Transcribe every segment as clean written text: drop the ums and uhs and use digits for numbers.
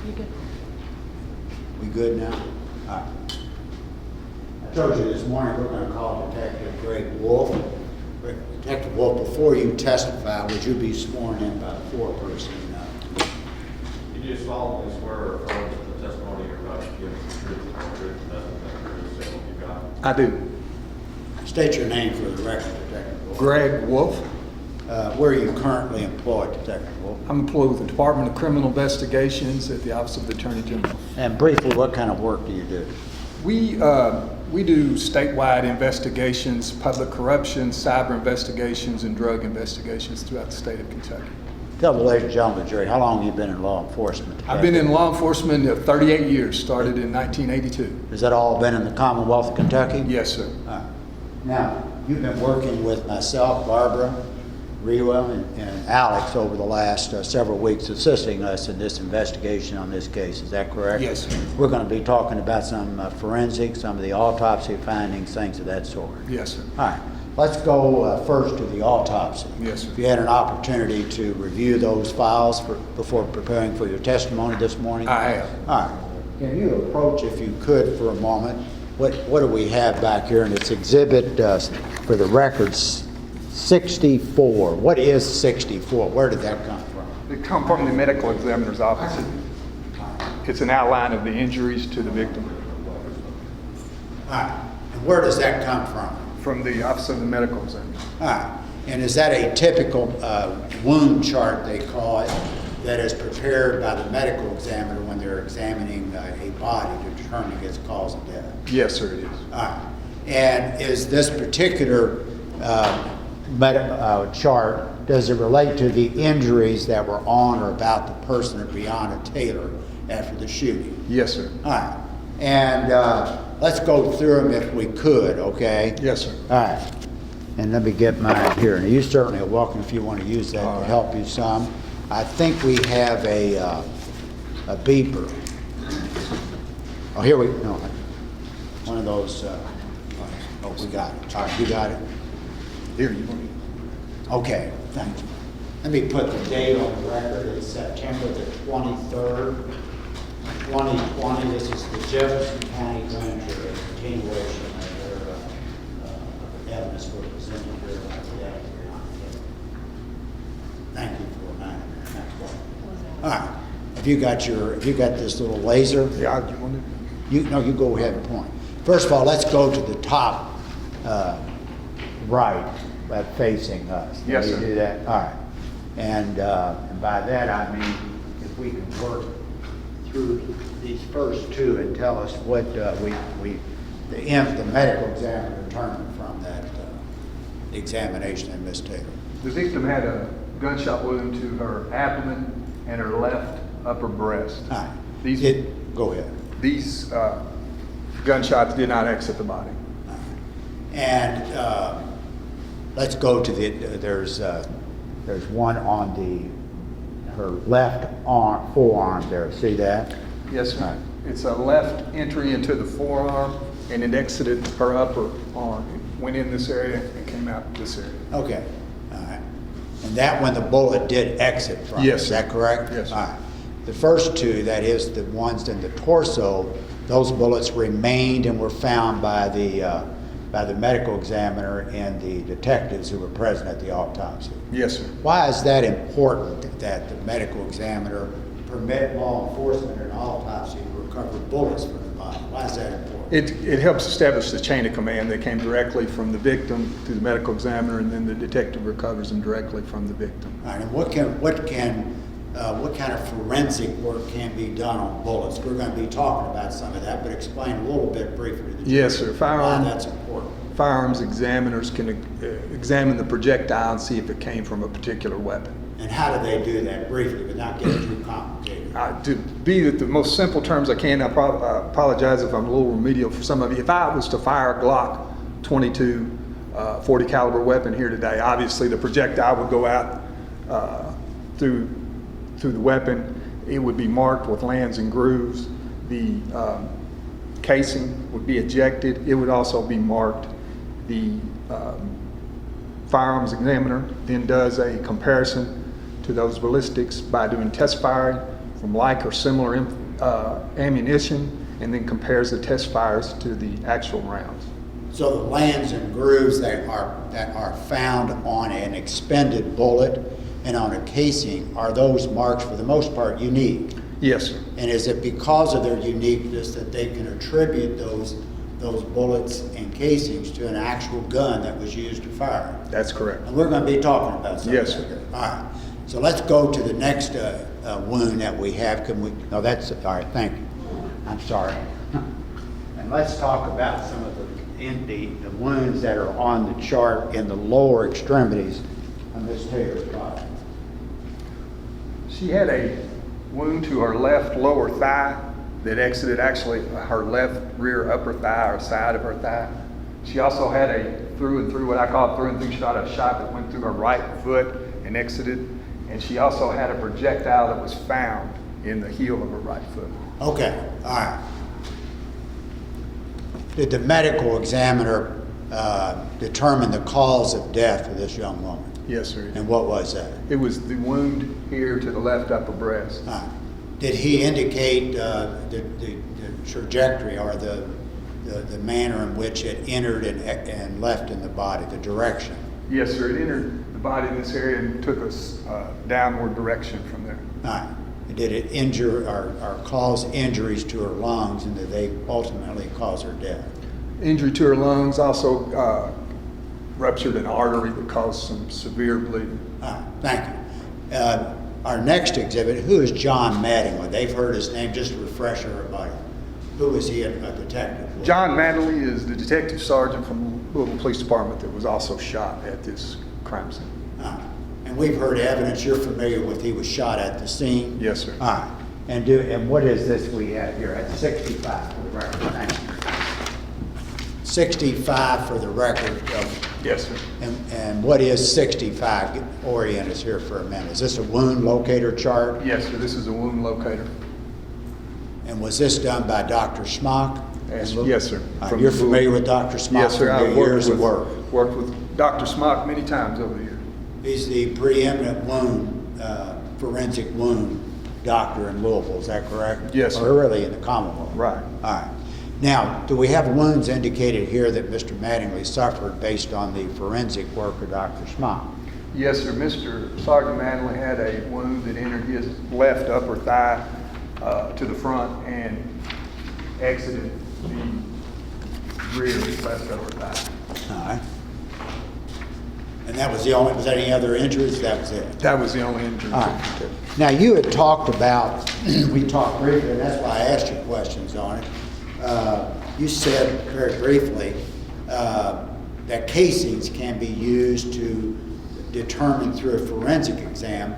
You good? We good now? All right. I told you this morning we're going to call Detective Greg Wolf. Detective Wolf, before you testify, would you be sworn in by the foreperson? You do solemnly swear or affirm that the testimony you're about to give is the truth, the whole truth, and nothing but the truth, so help you God. I do. State your name for the record, Detective Wolf. Greg Wolf. Where are you currently employed, Detective Wolf? I'm employed with the Department of Criminal Investigations at the Office of the Attorney General. And briefly, what kind of work do you do? We do statewide investigations, public corruption, cyber investigations, and drug investigations throughout the state of Kentucky. Tell the ladies and gentlemen of the jury, how long have you been in law enforcement? I've been in law enforcement 38 years, started in 1982. Has that all been in the Commonwealth of Kentucky? Yes, sir. All right. Now, you've been working with myself, Barbara, Rewa, and Alex over the last several weeks, assisting us in this investigation on this case. Is that correct? Yes, sir. We're going to be talking about some forensics, some of the autopsy findings, things of that sort. Yes, sir. All right. Let's go first to the autopsy. Yes, sir. If you had an opportunity to review those files before preparing for your testimony this morning? I have. All right. Can you approach, if you could, for a moment? What do we have back here? And it's exhibit, for the records, 64. What is 64? Where did that come from? It come from the medical examiner's office. It's an outline of the injuries to the victim. All right. And where does that come From the Office of the Medical Examiner. All right. And is that a typical wound chart, they call it, that is prepared by the medical examiner when they're examining a body to determine its cause of death? Yes, sir, it is. All right. And is this particular chart, does it relate to the injuries that were on or about the person of Breonna Taylor after the shooting? Yes, sir. All right. And let's go through them if we could, okay? Yes, sir. All right. And let me get mine here. And you certainly are welcome if you want to use that to help you some. I think we have a beeper. Oh, here we no, one of those. Oh, we got it. All right, you got it. Here, you want me? Okay, thank you. Let me put the date on the record. It's September the 23rd, 2020. This is the Jefferson County grand jury, a continuation of their evidence we're presenting here about the death of Breonna Taylor. Thank you for reminding me. Next one. All right. Have you got this little laser? Yeah, you want it? You go ahead and point. First of all, let's go to the top right, facing us. Yes, Can you sir. do that? All right. And by that I mean if we can work through these first two and tell us what the medical examiner determined from that examination of Miss Taylor. The victim had a gunshot wound to her abdomen and her left upper breast. All right. Go ahead. These gunshots did not exit the body. All right. And let's go to there's one on her left arm, forearm there. See that? Yes, sir. All right. It's a left entry into the forearm, and it exited her upper arm. It went in this area and came out this area. Okay. All right. And that one, the bullet did exit from. Yes, Is sir. that correct? Yes, sir. All right. The first two, that is the ones in the torso, those bullets remained and were found by the medical examiner and the detectives who were present at the autopsy. Yes, sir. Why is that important that the medical examiner permit law enforcement in an autopsy to recover bullets from the body? Why is that important? It helps establish the chain of command that came directly from the victim to the medical examiner, and then the detective recovers them directly from the victim. All right, and what kind of forensic work can be done on bullets? We're going to be talking about some of that, but explain a little bit briefly to the jury Yes, sir. why that's important. Firearms examiners can examine the projectile and see if it came from a particular weapon. And how do they do that briefly without getting too complicated? To be at the most simple terms I can, I apologize if I'm a little remedial for some of you. If I was to fire a Glock 22 40 caliber weapon here today, obviously the projectile would go out through the weapon. It would be marked with lands and grooves. The casing would be ejected. It would also be marked. The firearms examiner then does a comparison to those ballistics by doing test firing from like or similar ammunition, and then compares the test fires to the actual rounds. So the lands and grooves that are found on an expended bullet and on a casing, are those marks for the most part unique? Yes, sir. And is it because of their uniqueness that they can attribute those bullets and casings to an actual gun that was used to fire? That's correct. And we're going to be talking about some Yes, of that sir. here. All right. So let's go to the next wound that we have. Can we? No, that's all right. Thank you. I'm sorry. And let's talk about some of the wounds that are on the chart in the lower extremities of Miss Taylor's body. She had a wound to her left lower thigh that exited actually her left rear upper thigh or side of her thigh. She also had a through and through, what I call a through and through shot, a shot that went through her right foot and exited. And she also had a projectile that was found in the heel of her right foot. Okay. All right. Did the medical examiner determine the cause of death of this young woman? Yes, sir. And what was that? It was the wound here to the left upper breast. Did he indicate the trajectory or the manner in which it entered and left in the body, the direction? Yes, sir. It entered the body in this area and took us downward direction from there. All right. Did it injure or cause injuries to her lungs, and did they ultimately cause her death? Injury to her lungs, also ruptured an artery that caused some severe bleeding. All right. Thank you. Our next exhibit, who is John Mattingly? They've heard his name, just to refresh everybody. Who is he, a detective? John Mattingly is the detective sergeant from Louisville Police Department that was also shot at this crime scene. And we've heard evidence you're familiar with. He was shot at the scene. Yes, sir. All right. And what is this we have here at 65 for the record? Thank you. 65 for the record. Yes, sir. And what is 65? Orient us here for a minute. Is this a wound locator chart? Yes, sir. This is a wound locator. And was this done by Dr. Smock? Yes, sir. You're familiar with Dr. Smock? Yes, sir. From I've your years of work. worked with Dr. Smock many times over the years. He's the preeminent forensic wound doctor in Louisville. Is that correct? Yes, sir. Or really in the Commonwealth? Right. All right. Now, do we have wounds indicated here that Mr. Mattingly suffered based on the forensic work of Dr. Smock? Yes, sir. Mr. Sergeant Mattingly had a wound that entered his left upper thigh to the front and exited the rear left upper thigh. All right. And that was the only, was there any other injuries? That was it? That was the only injury. All right. Now, you had talked about, we talked briefly, and that's why I asked you questions on it. You said very briefly that casings can be used to determine through a forensic exam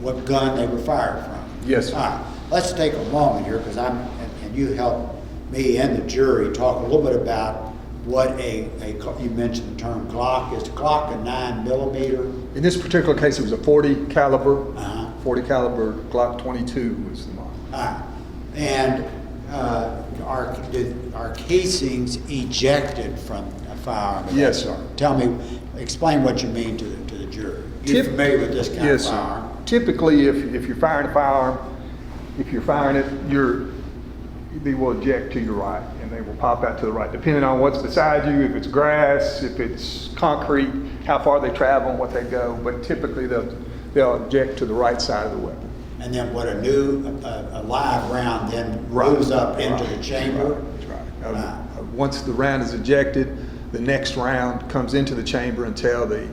what gun they were fired from. Yes, sir. All right. Let's take a moment here, because and you help me and the jury talk a little bit about what you mentioned the term Glock. Is Glock a 9mm? In this particular case, it was a 40 caliber. 40 caliber Glock 22 was the model. And are casings ejected from a firearm? Yes, sir. Explain what you mean to the jury. You're familiar with this kind of firearm? Sir. Typically, if you're firing a firearm, if you're firing it, they will eject to your right, and they will pop out to the right, depending on what's beside you, if it's grass, if it's concrete, how far they travel, and what they go. But typically, they'll eject to the right side of the weapon. And then what a live round then moves up into the chamber? That's right. Once the round is ejected, the next round comes into the chamber until the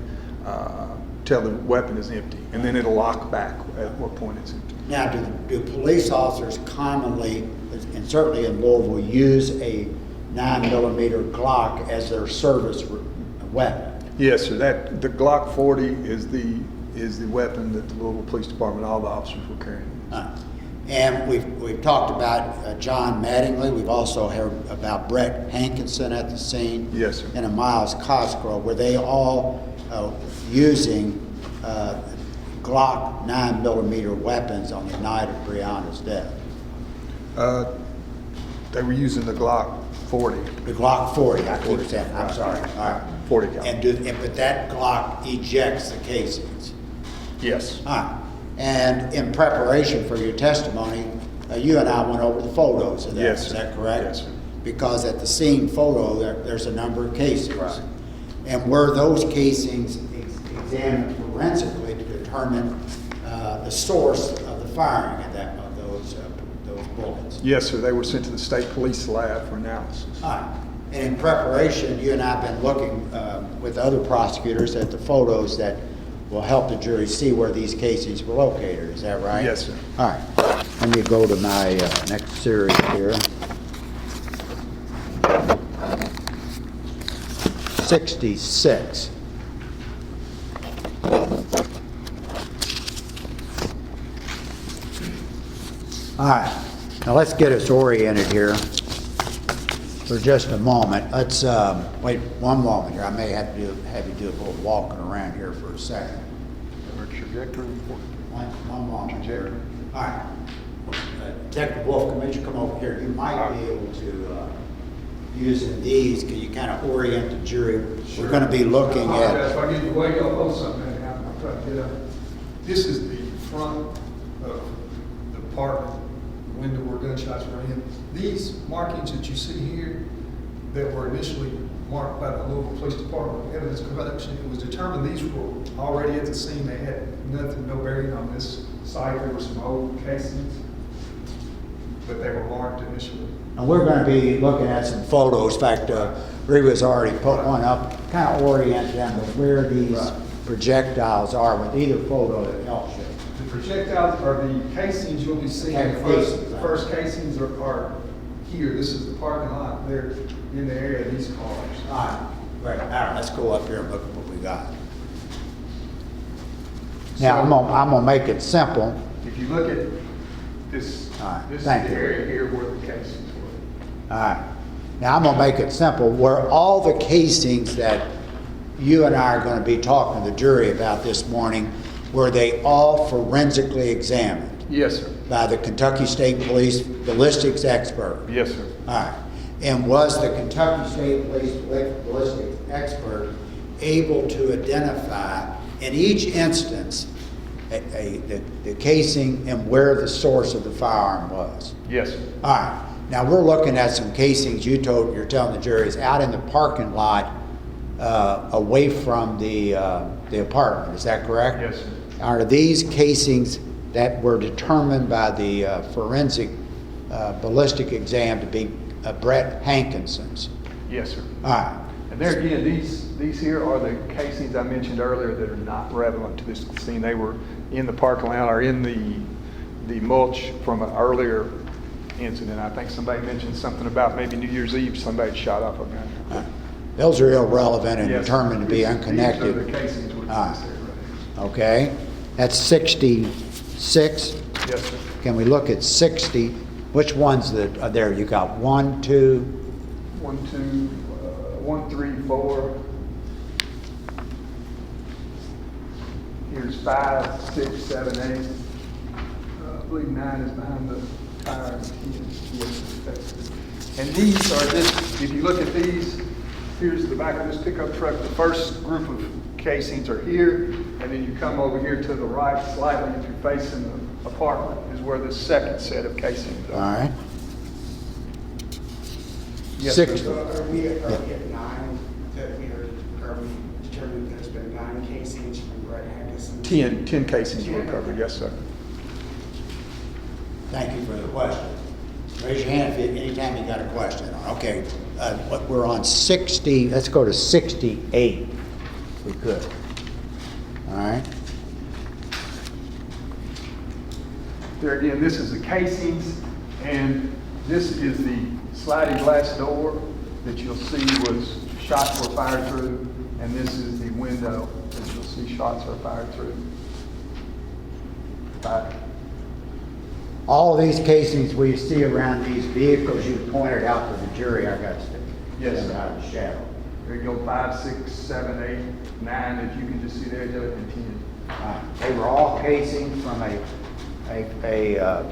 weapon is empty, and then it'll lock back at what point it's empty. Now, do police officers commonly, and certainly in Louisville, use a 9mm Glock as their service weapon? Yes, sir. The Glock 40 is the weapon that the Louisville Police Department, all the officers were carrying. And we've talked about John Mattingly. We've also heard about Brett Hankinson at the scene. Yes, sir. And a Miles Cosgrove. Were they all using Glock 9mm weapons on the night of Breonna's death? They were using the Glock 40. The Glock 40, I keep saying. I'm sorry. All right. 40 caliber. But that Glock ejects the casings. Yes. All right. And in preparation for your testimony, you and I went over the photos of that. Yes, Is sir. that correct? Yes, sir. Because at the scene photo, there's a number of casings. Right. And were those casings examined forensically to determine the source of the firing of those bullets? Yes, sir. They were sent to the state police lab for analysis. All right. And in preparation, you and I have been looking with other prosecutors at the photos that will help the jury see where these casings were located. Is that right? Yes, sir. All right. Let me go to my next series here. 66. All right. Now let's get us oriented here for just a moment. Let's wait one moment here. I may have you do a little walking around here for a second. Trajectory report. One moment here. All right. Detective Wolf, come over here. You might be able to, using these, can you kind of orient the jury? We're going to be looking at. If I get away, I'll hold something out. I'll try to get up. This is the front of the apartment, the window where gunshots were in. These markings that you see here that were initially marked by the Louisville Police Department evidence collection, it was determined these were already at the scene. They had nothing, no bearing on this site. There were some old casings, but they were marked initially. And we're going to be looking at some photos. In fact, Reba's already put one up, kind of orient them to where these projectiles are with either photo that helps you. The projectiles are the casings you'll be seeing. Okay, The first casings are here. This is the parking lot. They're in the area of these cars. All right. Great. All right, let's go up here and look at what we got. Now, I'm gonna make it simple. If you look at this, All right, this is thank the you. area here where the casings were. All right. Now, I'm going to make it simple. Were all the casings that you and I are going to be talking to the jury about this morning, were they all forensically examined Yes, sir. by the Kentucky State Police ballistics expert? Yes, sir. All right. And was the Kentucky State Police ballistics expert able to identify, in each instance, the casing and where the source of the firearm was? Yes, sir. All right. Now we're looking at some casings you're telling the jury is out in the parking lot, away from the apartment. Is that correct? Yes, sir. Are these casings that were determined by the forensic ballistic exam to be Brett Hankinson's? Yes, sir. All right. And there again, these here are the casings I mentioned earlier that are not relevant to this scene. They were in the parking lot or in the mulch from an earlier incident. I think somebody mentioned something about maybe New Year's Eve somebody shot off a gun. All right. Those are irrelevant and Yes, determined to be these unconnected. are the casings with All this right. area. Okay. That's 66. Yes, sir. Can we look at 60? Which ones are there? You got 1, 2. 1, 2, 1, 3, 4. Here's 5, 6, 7, 8. I believe 9 is behind the tire. And 10. Yes, that's it. And these are just, if you look at these, here's the back of this pickup truck. The first group of casings are here, and then you come over here to the right slightly if you're facing the apartment is where the second set of casings All are. right. Yes, 60. sir. Are we at 9 that we are determined there's been 9 casings from Brett Hankinson? 10 casings were recovered, yes, sir. Thank you for the question. Raise your hand if anytime you got a question. Okay, we're on 60. Let's go to 68, if we could. All right. There again, this is the casings, and this is the sliding glass door that you'll see was shots were fired through, and this is the window that you'll see shots are fired through. Right. All of these casings we see around these vehicles you pointed out to the jury, I got to stick Yes, them sir. out of the shadow. There you go, 5, 6, 7, 8, 9, as you can just see there, and 10. They were all casings from a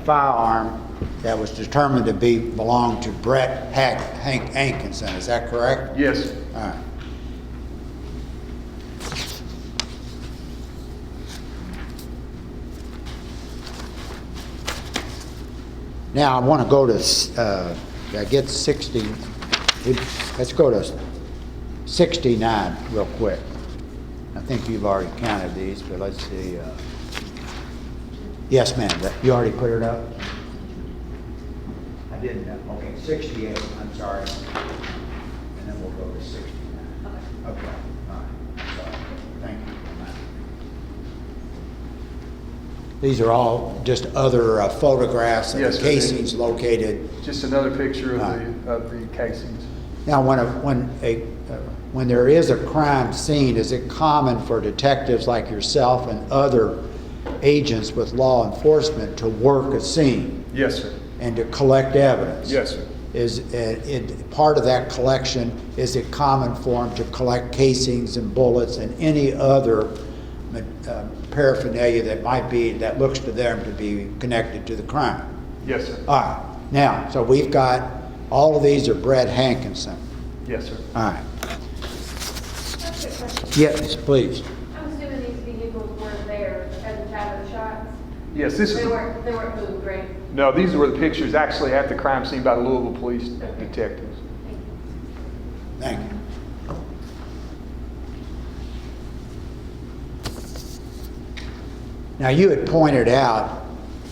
firearm that was determined to belong to Brett Hankinson. Is that correct? Yes, sir. All right. Now, I want to go to, I get 60, let's go to 69 real quick. I think you've already counted these, but let's see. Yes, ma'am, you already put it up? I didn't, okay, 68, I'm sorry. And then we'll go to 69. Okay, all right, sorry, thank you. These are all just other photographs of Yes, the sir. casings located. Just another picture of Right. the casings. Now, when there is a crime scene, is it common for detectives like yourself and other agents with law enforcement to work a scene Yes, sir. and to collect evidence? Yes, sir. Is part of that collection, is it common for them to collect casings and bullets and any other paraphernalia that looks to them to be connected to the crime? Yes, sir. All right. Now, so we've got, all of these are Brett Hankinson. Yes, sir. All right. Yes, please. I'm assuming these vehicles were there at the time of the shots? Yes, this is. They weren't moved, right? No, these were the pictures actually at the crime scene by the Louisville police detectives. Thank you. Thank you. Now, you had pointed out,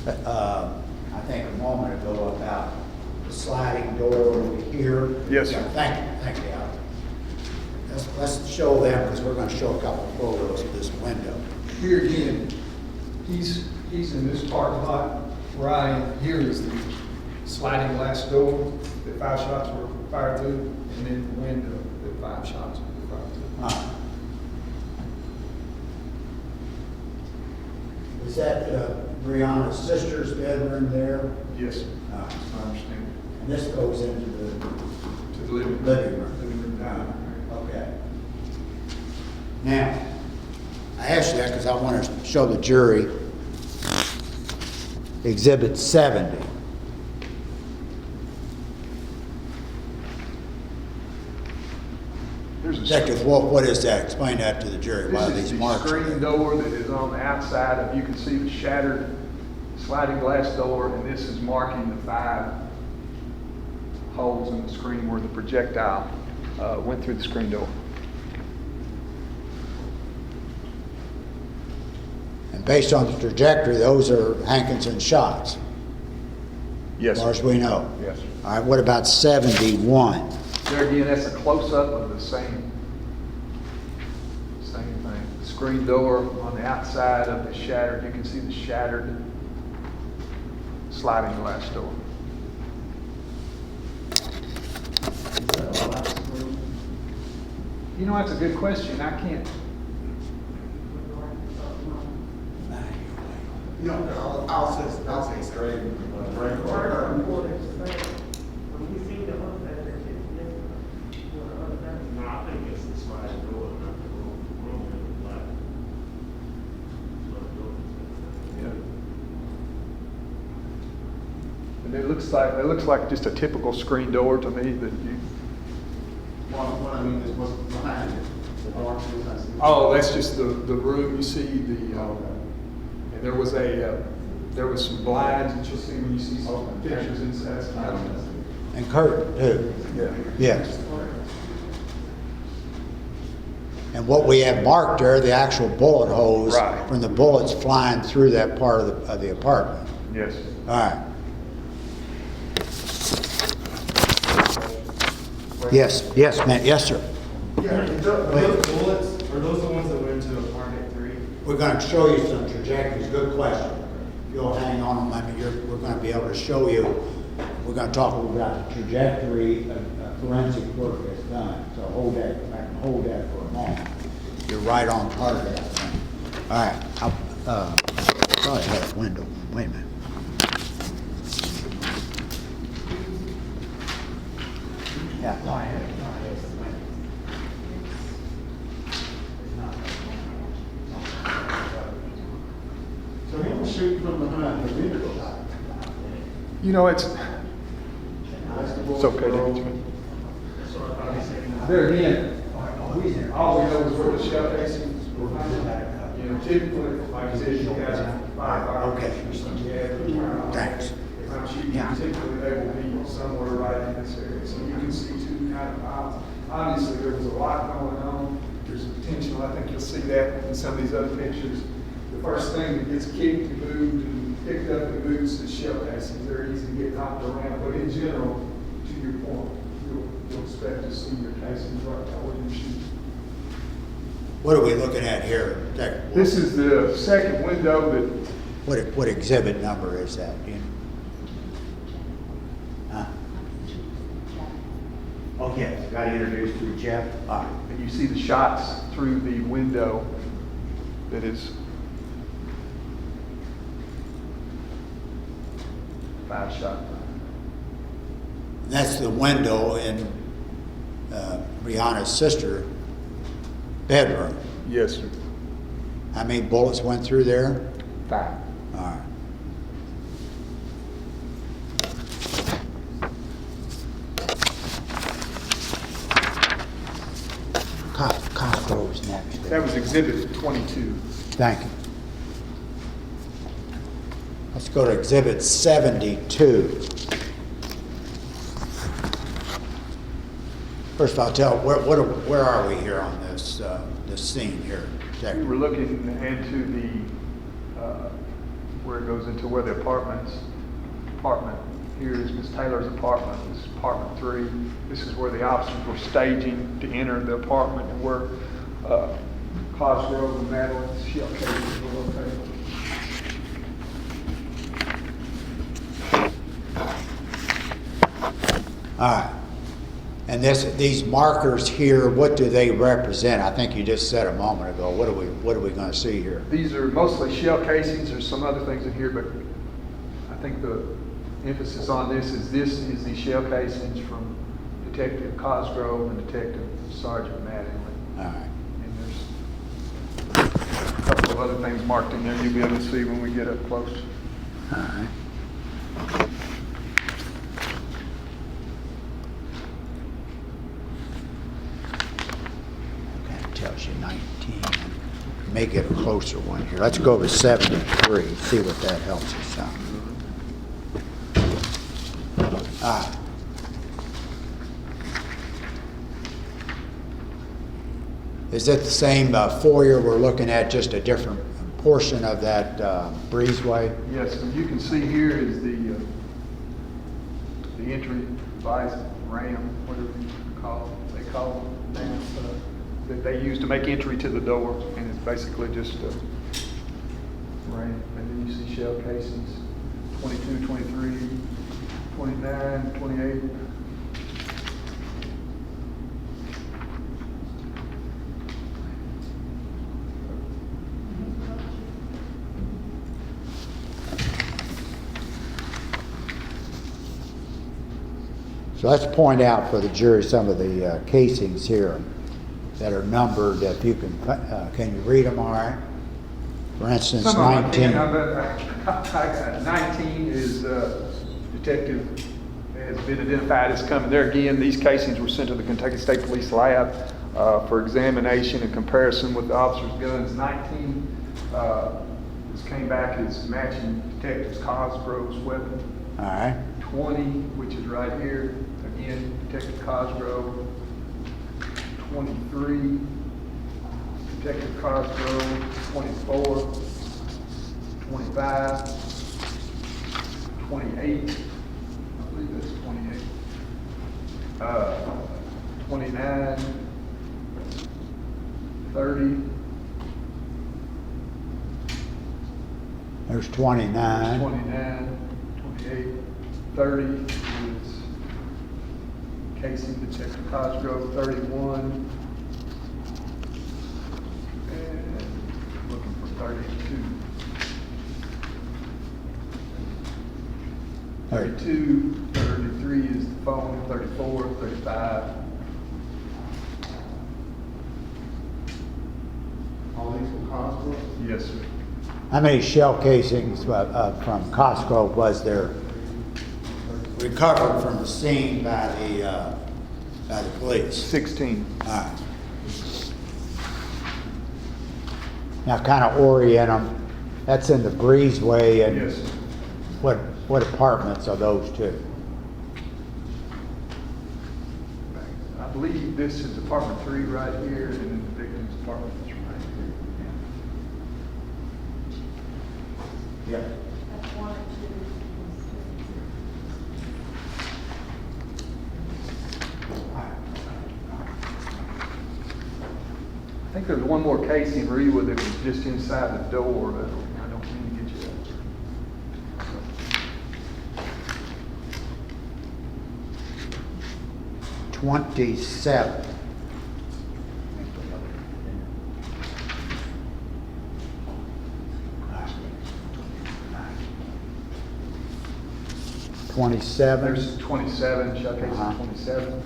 I think a moment ago, about the sliding door over here. Yes, sir. Thank you, Al. Let's show them, because we're going to show a couple of photos of this window. Here again, he's in this parking lot. Where I am here is the sliding glass door that 5 shots were fired through, and then the window that 5 shots were fired through. All right. Is that Breonna's sister's bedroom there? Yes, sir. All right. That's my understanding. And this goes into the To the living room. living room? Living room down. Okay. Now, I asked you that because I want to show the jury Exhibit 70. There's a Detective Wolf, what is that? Explain that to the jury. Why are This is these the marks? screen door that is on the outside of, you can see the shattered sliding glass door, and this is marking the 5 holes in the screen where the projectile went through the screen door. And based on the trajectory, those are Hankinson's shots, Yes, as far as sir. we know. Yes, sir. All right, what about 71? There again, that's a close-up of the same thing. The screen door on the outside of the shattered, you can see the shattered sliding glass door. You know, that's a good question. I can't. No, I'll say straight. No, I think it's the sliding door, not the room in the black. And it looks like just a typical screen door to me that you. What I mean is what's behind it, the dark things I see. Oh, that's just the room. You see and there was some blinds that you'll see when you see some pictures inside. And Kurt, too. Yeah. Yes. And what we have marked there, the actual bullet holes Right. from the bullets flying through that part of the apartment. Yes. All right. Yes, man, yes, sir. Yeah, are those bullets, are those the ones that went into apartment 3? We're going to show you some trajectories. Good question. If you'll hang on, we're going to be able to show you. We're going to talk a little about the trajectory of forensic work that's done. So hold that. I can hold that for a moment. You're right on target, I think. All right. I probably had a window. Wait a minute. Yeah, go ahead. So he was shooting from behind the vehicle. You know, it's okay, David. There again, all we know is where the shell casings were found. You know, typically, like I said, you got 5 hours. Okay. Yeah. Thanks. If I'm shooting Yeah. Particularly, they will be somewhere right in this area. So you can see two kind of piles. Obviously, there was a lot going on. There's a potential, I think you'll see that in some of these other pictures. The first thing that gets kicked and moved and picked up and moves is shell casings. They're easy to get knocked around, but in general, to your point, you'll expect to see your casings right now where you shoot. What are we looking at here? That- This is the second window that What exhibit number is that? Do you know? Huh? Oh, yes, got to introduce to Jeff. All right. and you see the shots through the window that is 5-shot. That's the window in Breonna's sister bedroom. Yes, sir. How many bullets went through there? 5. All right. Cosgrove's next. That was exhibit 22. Thank you. Let's go to exhibit 72. First of all, where are we here on this scene here? Jack? We were looking into the, where it goes into where the apartment, here is Ms. Taylor's apartment, this is apartment 3. This is where the officers were staging to enter the apartment and where Cosgrove and Madeline's shell casings were located. All right. And these markers here, what do they represent? I think you just said a moment ago. What are we going to see here? These are mostly shell casings. There's some other things in here, but I think the emphasis on this is the shell casings from Detective Cosgrove and Detective Sergeant Madeline. All right. And there's a couple of other things marked in there you'll be able to see when we get up close. All right. Okay, it tells you 19. May get a closer one here. Let's go to 73, see what that helps us out. All right. Is it the same foyer we're looking at, just a different portion of that breezeway? Yes, and you can see here is the entry device, RAM, whatever they call them, that they use to make entry to the door, and it's basically just a RAM. And then you see shell casings, 22, 23, 29, 28. So let's point out for the jury some of the casings here that are numbered. If you can you read them all right? For instance, Some of them I 19. can, but 19 is detective has been identified as coming. There again, these casings were sent to the Kentucky State Police Lab for examination and comparison with the officers' guns. 19 this came back as matching Detective Cosgrove's weapon. All right. 20, which is right here, again, Detective Cosgrove. 23, Detective Cosgrove. 24, 25, 28, I believe that's 28, 29, 30, There's 29. 29, 28, 30 is casing Detective Cosgrove. 31, and looking for 32. 32, 33 is the phone. 34, 35. All these from Cosgrove? Yes, sir. How many shell casings from Cosgrove was there recovered from the scene by the police? 16. All right. Now, kind of orient them. That's in the breezeway, and Yes. what What apartments are those two? I believe this is apartment 3 right here, and the victim's apartment is right here. Yeah. That's 1 and 2. I think there's one more case in Rewa that was just inside the door, but I don't mean to get you that. 27. There's 27, showcase Uh-huh. 27.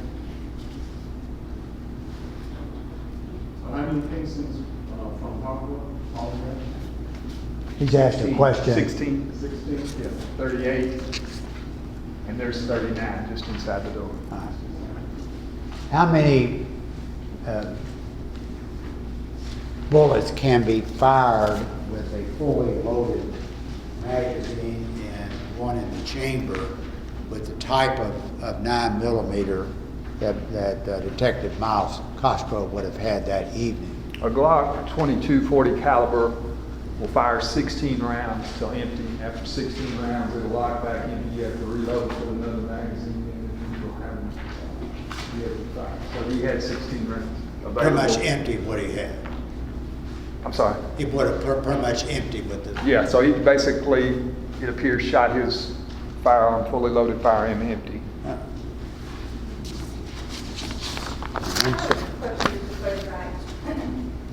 So how many cases from Hopper altogether? He's asked a question. 16, 16? yeah, 38, and there's 39 just inside the door. How many bullets can be fired with a fully loaded magazine and one in the chamber with the type of 9mm that Detective Miles Cosgrove would have had that evening? A Glock 22 40 caliber will fire 16 rounds till empty. After 16 rounds, it'll lock back in. You have to reload with another magazine, and you'll have be able to fire. So he had 16 rounds available. Pretty much empty what he had. I'm sorry. He would have pretty much empty with the. Yeah, so he basically, it appears, shot his firearm, fully loaded firearm empty. Question to clarify.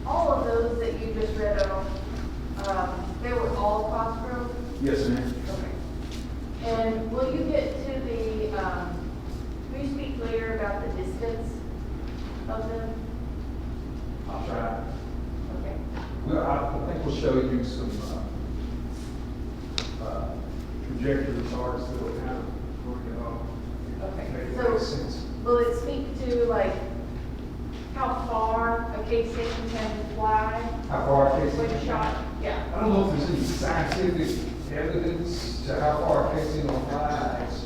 All of those that you just read off, they were all Cosgrove? Yes, ma'am. Okay. And will you get to the, will you speak later about the distance of them? I'll try. Okay. Well, I think we'll show you some trajectory charts that will kind of work it off. Okay. Make it So make sense. will it speak to like how far a casing can fly How far a casing when can shot? Yeah. I don't know if there's any scientific evidence to how far a casing will fly. It's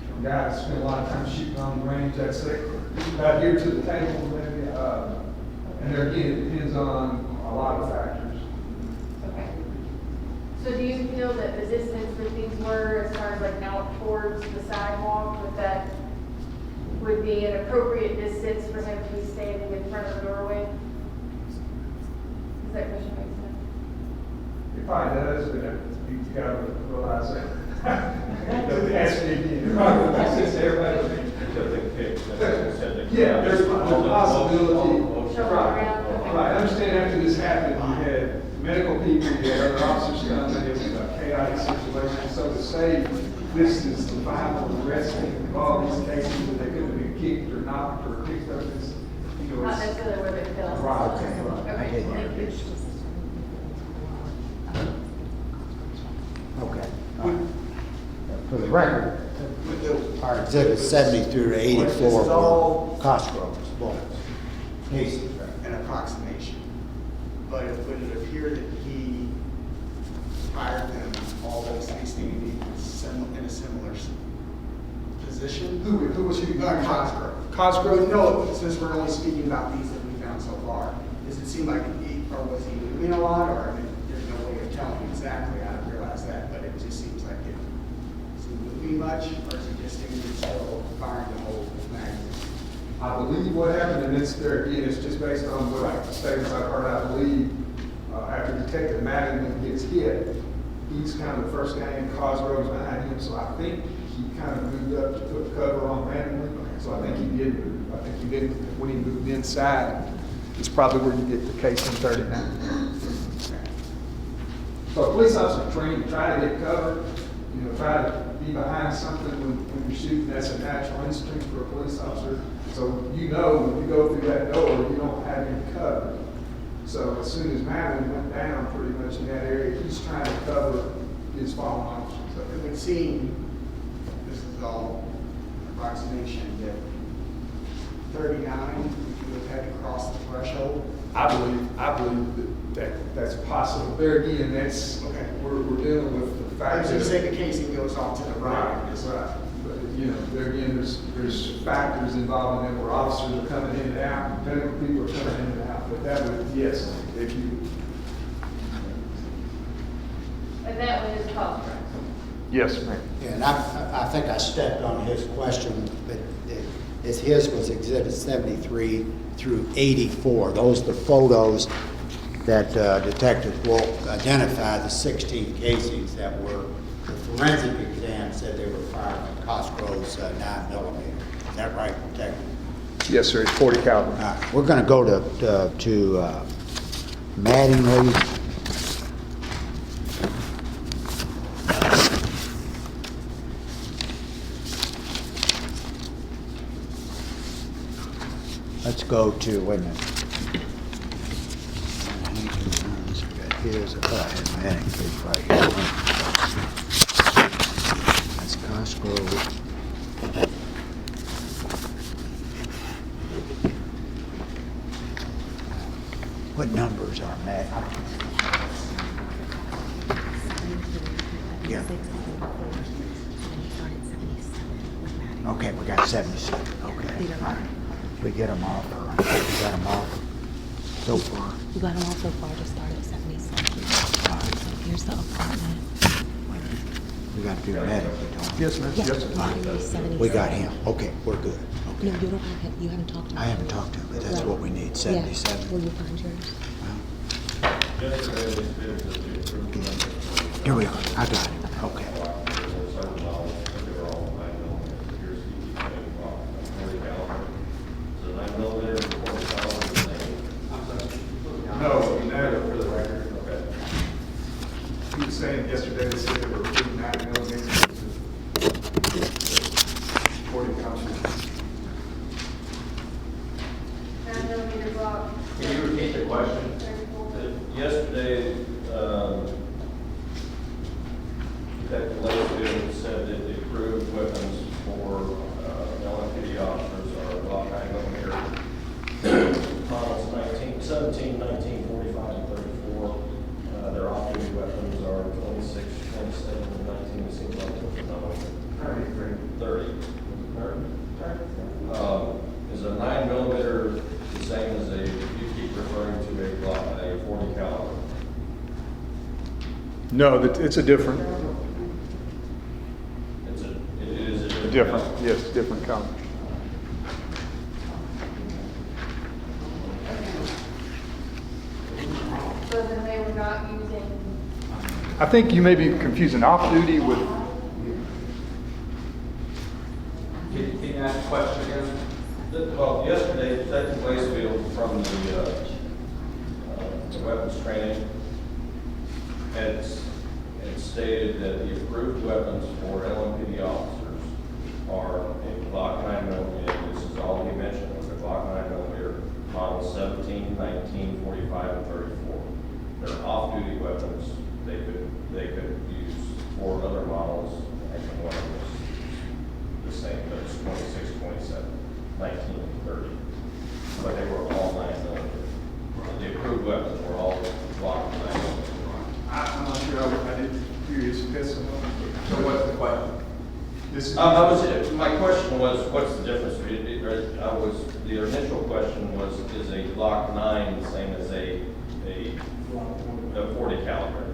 from guys that spend a lot of time shooting on the range. That's it. About here to the table, maybe. And there again, it depends on a lot of factors. Okay. So do you feel that the distance that these were, as far as like out towards the sidewalk, that would be an appropriate distance for him to be standing in front of the doorway? Does that question make sense? It probably does, but you gotta realize that. Ask me again. It probably makes sense to everybody. Yeah, there's a possibility. Shuffle around. Right, I understand after this happened, you had medical people, you had other officers come, and it was a chaotic situation. So to say this is the final arresting of all these cases, that they could have been kicked or knocked or picked up, it's, you know, Not it's. necessarily where they fell. Right. I didn't hear thank you. this. Okay. For the record, With the, our exhibit 70 through 84 This is were all- Cosgrove's bullets. Casey. an approximation, but it would it appear that he fired them all those 16 in a similar position? Who was shooting? Cosgrove. Cosgrove? No, since we're only speaking about these that we found so far, does it seem like or was he moving a lot, or I mean, there's no way of telling exactly, I don't realize that, but it just seems like is he moving much, or is he just standing still, firing the whole magazine? I believe what happened, and it's there again, it's just based on what statements I've heard, I believe, after Detective Madden gets hit, he's kind of the first guy in, Cosgrove's behind him, so I think he kind of moved up to put cover on Madden, so I think he did move. I think he did, when he moved inside, it's probably where you get the case in 39. So a police officer trained to try to get cover, you know, try to be behind something when you're shooting, that's a natural instinct for a police officer. So you know when you go through that door, you don't have any cover. So as soon as Madeline went down pretty much in that area, he's trying to cover his fallen officers. So it would seem, this is all approximation, that 39, if you would have had to cross the threshold. I believe that's possible. There again, that's, Okay. we're dealing with the fact Just is. say the casing goes off to the right. Right. But, you know, there again, there's factors involved in it where officers are coming in and out, depending on people are coming in and out. But that would, yes, if you, And that one is cost price. yes, ma'am. Yeah, and I think I stepped on his question, but his was Exhibit 73 through 84. Those are the photos that Detective Wolf identified, the 16 casings that were, the forensic exam said they were fired by Cosgrove's 9mm. Is that right, Detective? Yes, sir, it's 40 caliber. All right, we're going to go to Mattingly. Let's go to, wait a minute. Here's, I have Mattingly right here. That's Cosgrove. What numbers are Matt? Yeah. Okay, we got 77. Okay. All right. We get them off. We got them off so far. You got them all so far to start at 77. All right. So here's the apartment. We got to do that if we don't. Yes, ma'am. Yeah, Yes, sir. apartment is 77. We got him. Okay, we're good. No, Okay. you don't have him. You haven't talked to him. I haven't talked to him, but that's Right. what we need, Yeah. 77. Will you find yours? Yesterday, they stated that the approved limit. Here we are. I got it. Okay. Certain models, they were all 9mm. Here's the 40 caliber. So 9mm, 40 caliber, the same. No, never for the record. Okay. He was saying yesterday, they said they were approving 9mm. 40 caliber. 9mm block. Can you repeat the question? 34. Yesterday, Detective Lakefield said that the approved weapons for LMPD officers are Glock 9mm models 17, 19, 45, and 34. Their off-duty weapons are 26, 27, and 19. It seems like they're 30. Is a 9mm the same as you keep referring to a Glock, a 40 caliber? No, it's a different, It is a different, yes, different color. So then they were not using, I think you may be confusing off-duty with, Can you ask a question again? Well, yesterday, Detective Lacefield from the weapons training had stated that the approved weapons for LMPD officers are a Glock 9mm. This is all he mentioned was a Glock 9mm model 17, 19, 45, and 34. They're off-duty weapons. They could use 4 other models. Actually, one of them was the same, but it's 26, 27, 19, and 30. But they were all 9mm. The approved weapons were all Glock 9mm. I'm not sure, I didn't hear you specify. So what's the question? This is. My question was, what's the difference? The initial question was, is a Glock 9 the same as a 40 caliber?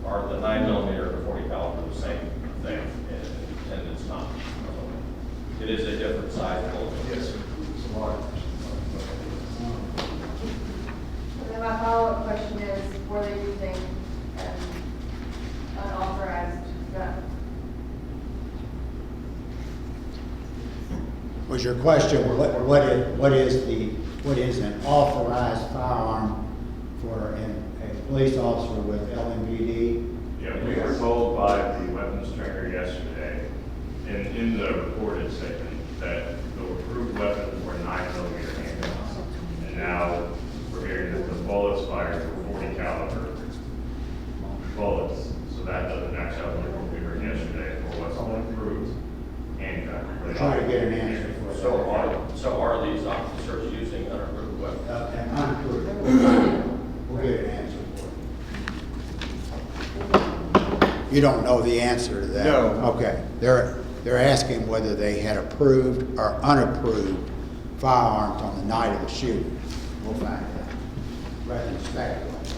Are the 9mm and the 40 caliber the same thing? And it's not. It is a different size bullet. Yes, sir. It's a large. and then my follow-up question is, were they using unauthorized gun? Was your question, what is an authorized firearm for a police officer with LMPD? Yeah, we were told by the weapons trainer yesterday, and in the reported statement, that the approved weapons were 9mm handguns. And now we're hearing that the bullets fired were 40 caliber bullets. So that doesn't match up with what we heard yesterday for what's an approved handgun. We're trying to get an answer for that. So are these officers using unapproved weapons? And unapproved. We'll get an answer for it. You don't know the answer to that? No. Okay. They're asking whether they had approved or unapproved firearms on the night of the shooting. We'll find out. Rather than speculate.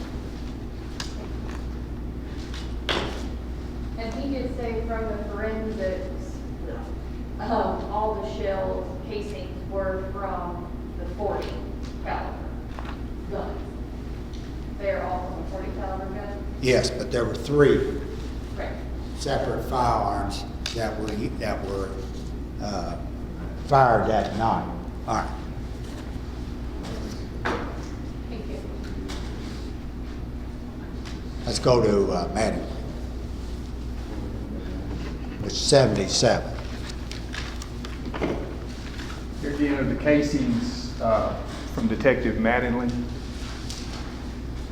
And he did say from the forensics, all the shells, casings were from the 40 caliber guns. They're all from a 40 caliber gun? Yes, but there were 3 Correct. separate firearms that were fired that night. All right. Thank you. Let's go to Mattingly. It's 77. Here again are the casings from Detective Mattingly.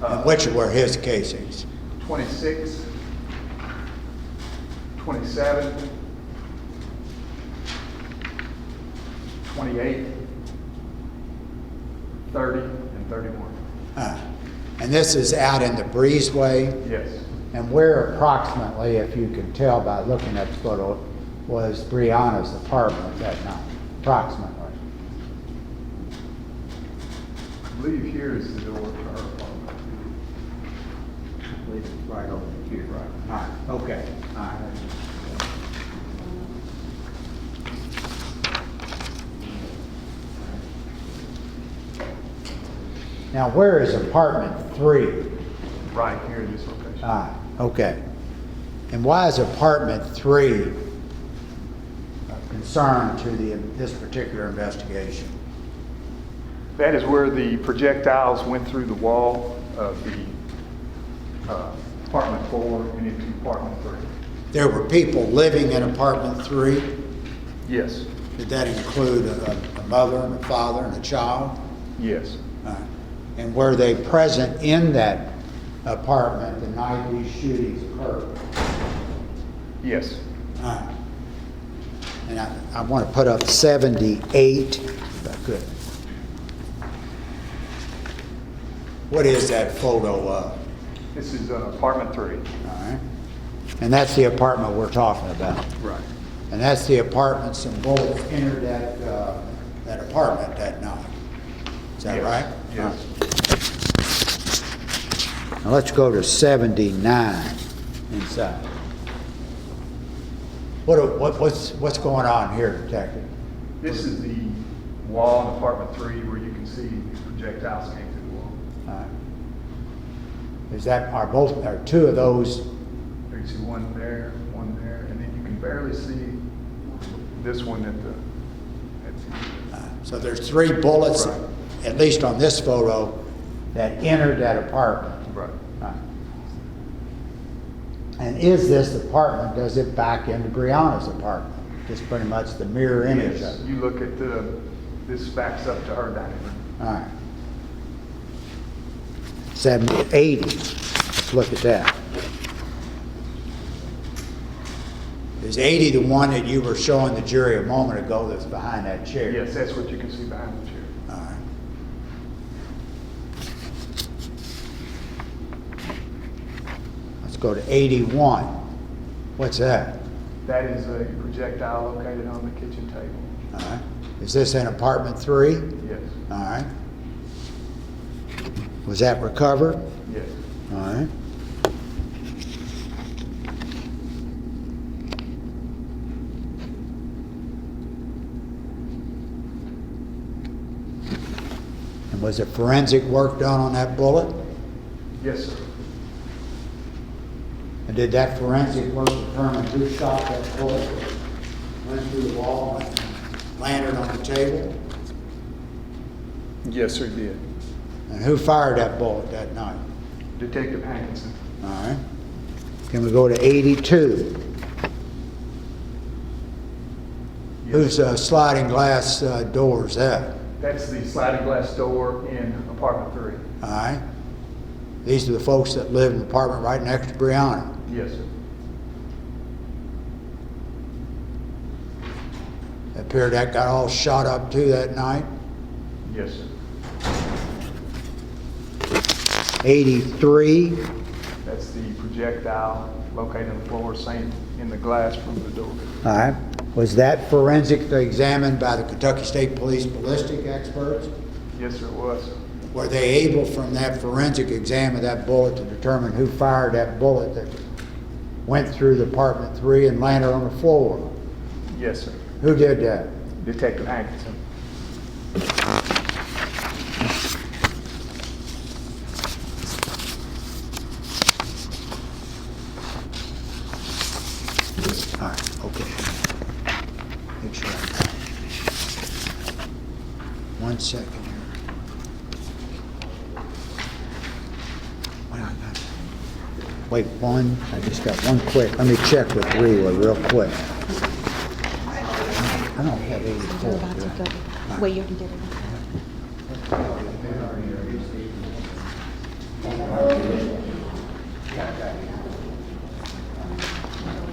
And which were his casings? 26, 27, 28, 30, and 31. And this is out in the breezeway. Yes. And where approximately, if you can tell by looking at the photo, was Breonna's apartment that night? Approximately. I believe here is the door to her apartment. I believe it's right over here. Right. All right. Okay. All right. Now, where is apartment 3? Right here in this location. Ah, okay. And why is apartment 3 of concern to this particular investigation? That is where the projectiles went through the wall of the apartment 4 and into apartment 3. There were people living in apartment 3. Yes. Did that include a mother and a father and a child? Yes. And were they present in that apartment the night these shootings occurred? Yes. And I want to put up 78, if I could. What is that photo of? This is apartment 3. All right. And that's the apartment we're talking about. Right. And that's the apartment some bullets entered that apartment that night. Is that Yes. right? Yes. Now let's go to 79 inside. What's going on here, Detective? This is the wall in apartment 3 where you can see these projectiles came through the wall. Are 2 of those? You can see one there, and then you can barely see this one at the. So there's 3 bullets, Right. at least on this photo, that entered that apartment. Right. And is this apartment, does it back into Breonna's apartment? Just pretty much the mirror image Yes. of it. You look at this backs up to her dining room. All right. 80. Let's look at that. Is 80 the one that you were showing the jury a moment ago that's behind that chair? Yes, that's what you can see behind the chair. All right. Let's go to 81. What's that? That is a projectile located on the kitchen table. All right. Is this in apartment 3? Yes. All right. Was that recovered? Yes. All right. And was there forensic work done on that bullet? Yes, sir. And did that forensic work determine who shot that bullet? Went through the wall and landed on the table? Yes, sir, did. And who fired that bullet that night? Detective Hankinson. All right. Can we go to 82? Yes. Whose sliding glass door is that? That's the sliding glass door in apartment 3. All right. These are the folks that live in the apartment right next to Breonna. Yes, sir. It appeared that got all shot up too that night. Yes, sir. 83. That's the projectile located on the floor, same in the glass from the door. All right. Was that forensically examined by the Kentucky State Police ballistic experts? Yes, sir, it was. Were they able from that forensic exam of that bullet to determine who fired that bullet that went through the apartment 3 and landed on the floor? Yes, sir. Who did that? Detective Hankinson. All right, okay. Make sure. 1 second here. Wait, one, I just got one quick. Let me check with Reba real quick. I don't have 84. You're about to do I? go. Wait, you already did it.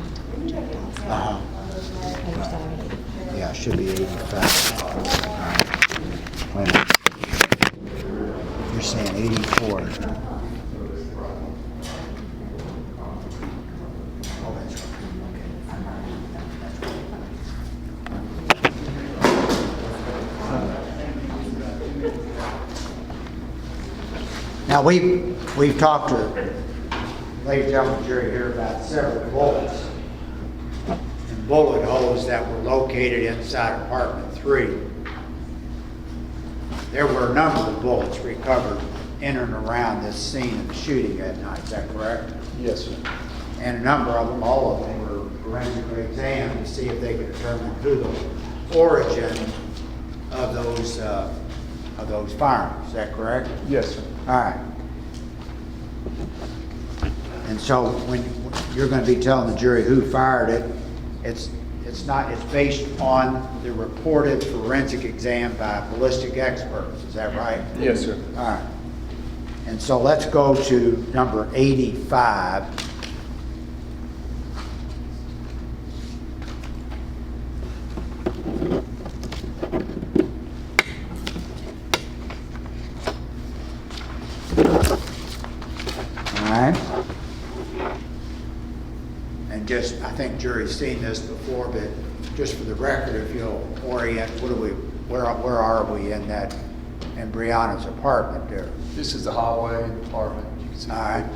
Uh-huh. Oh, you're sorry. Yeah, it should be 85. Wait a minute. You're saying 84. Oh, that's right. Now, we've talked to, ladies and gentlemen, jury here about several bullets and bullet holes that were located inside apartment 3. There were a number of bullets recovered in and around this scene of the shooting that night, is that correct? Yes, sir. And a number of them, all of them, were forensically examined to see if they could determine who the origin of those firearms, is that correct? Yes, sir. All right. And so when you're going to be telling the jury who fired it, it's based on the reported forensic exam by ballistic experts, is that right? Yes, sir. All right. And so let's go to number 85. All right. And just, I think jury's seen this before, but just for the record, if you'll orient, where are we in Breonna's apartment there? This is the hallway apartment. You can see. All right.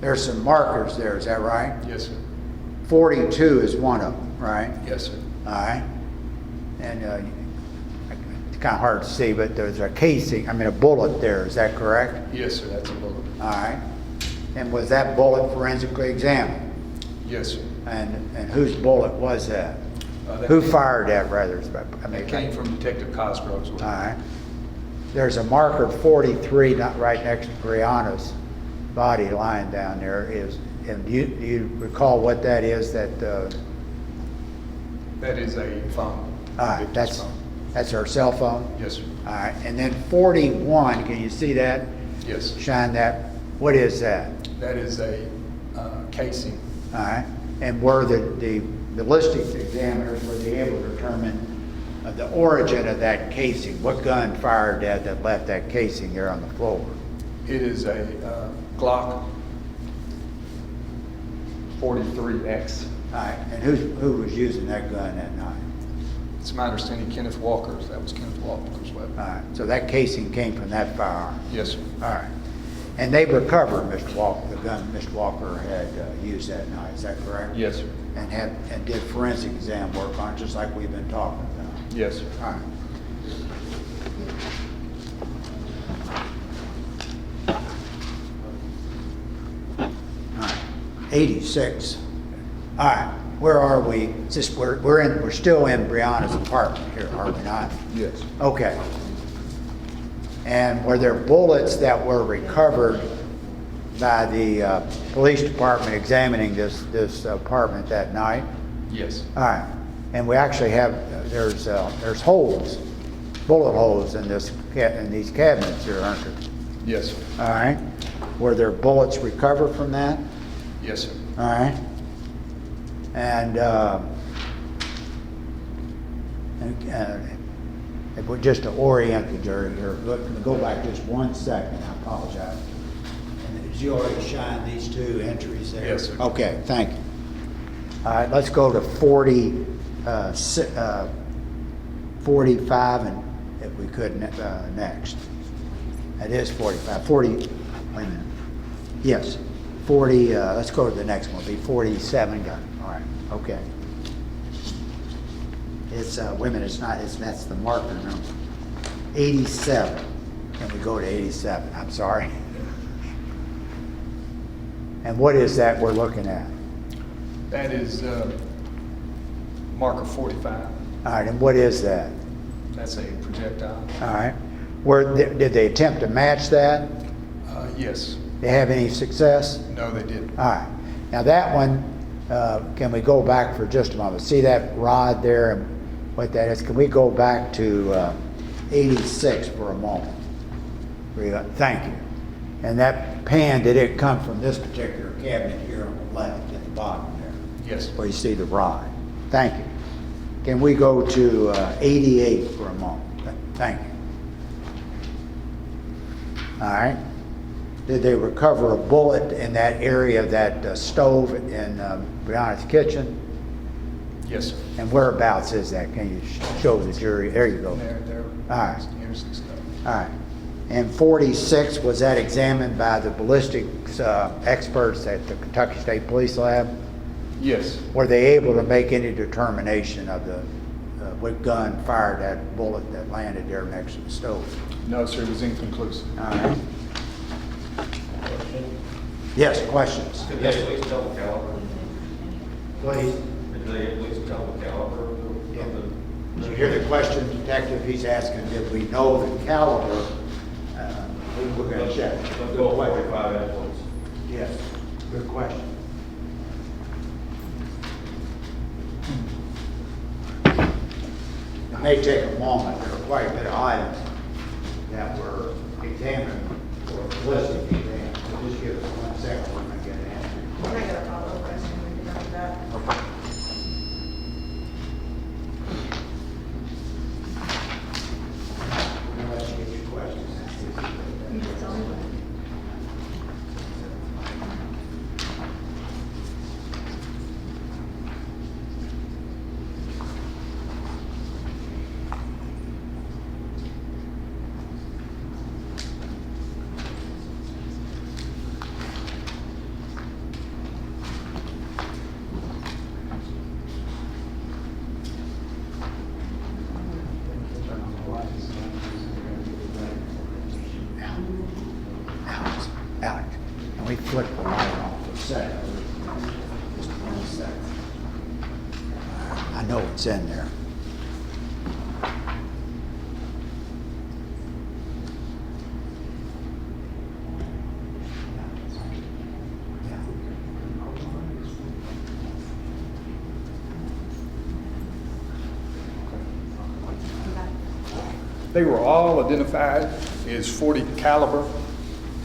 There's some markers there, is that right? Yes, sir. 42 is one of them, right? Yes, sir. All right. And it's kind of hard to see, but there's a casing, a bullet there, is that correct? Yes, sir. That's a bullet. All right. And was that bullet forensically examined? Yes, sir. And whose bullet was that? That Who came- fired that, rather? It came from Detective Cosgrove's. All right. There's a marker 43 not right next to Breonna's body lying down there. And do you recall what that is? That That is a phone. all right, Victim's phone. that's her cell phone. Yes, sir. All right. And then 41. Can you see that? Yes, sir. Shine that. What is that? That is a casing. All right. And were the ballistics examiners, were they able to determine the origin of that casing? What gun fired that left that casing there on the floor? It is a Glock 43X. All right. And who was using that gun that night? It's my understanding Kenneth Walker's. That was Kenneth Walker's weapon. All right. So that casing came from that firearm. Yes, sir. All right. And they recovered Mr. Walker, the gun Mr. Walker had used that night. Is that correct? Yes, sir. And did forensic exam work on it, just like we've been talking about. Yes, sir. All right. All right. 86. All right. Where are we? We're still in Breonna's apartment here, are we not? Yes. Okay. And were there bullets that were recovered by the police department examining this apartment that night? Yes. All right. And we actually have, there's holes, bullet holes in these cabinets here, aren't there? Yes, sir. All right. Were there bullets recovered from that? Yes, sir. All right. And just to orient the jury here, go back just 1 second, I apologize. And Did you already shine these two entries there? Yes, sir. Okay, thank you. All right, let's go to 45, and if we could, next. That is 45, 40, wait a minute. Yes, 40, let's go to the next one, be 47, got it, all right, okay. It's, wait a minute, it's not, that's the marker number. 87, can we go to 87, I'm sorry. And what is that we're looking at? That is marker 45. All right, and what is that? That's a projectile. All right. Did they attempt to match that? Yes. They have any success? No, they didn't. All right. Now that one, can we go back for just a moment? See that rod there and what that is? Can we go back to 86 for a moment? Thank you. And that pan, did it come from this particular cabinet here on the left at the bottom there? Yes. Where you see the rod. Thank you. Can we go to 88 for a moment? Thank you. All right. Did they recover a bullet in that area of that stove in Breonna's kitchen? Yes, sir. And whereabouts is that? Can you show the jury? There you go. There. All right. Here's the stuff. All right. And 46, was that examined by the ballistics experts at the Kentucky State Police Lab? Yes. Were they able to make any determination of the what gun fired that bullet that landed there next to the stove? No, sir, it was inconclusive. All right. Yes, questions? Could Yes, they at least tell the caliber? please. Could they at least tell the caliber of Yeah. the? Did you hear the question, Detective? He's asking, did we know the caliber? We're going to check. Let's go 45 influence. Yes, good question. It may take a moment. There are quite a bit of items that were examined for ballistic exam. So just give us 1 second. We're going to get an answer. I got a follow-up question when you're done with that. Okay. We're going to let you get your questions. You just tell me. Alex, can we flip the light off for a second? Just 1 second. I know it's in there. They were all identified as 40 caliber.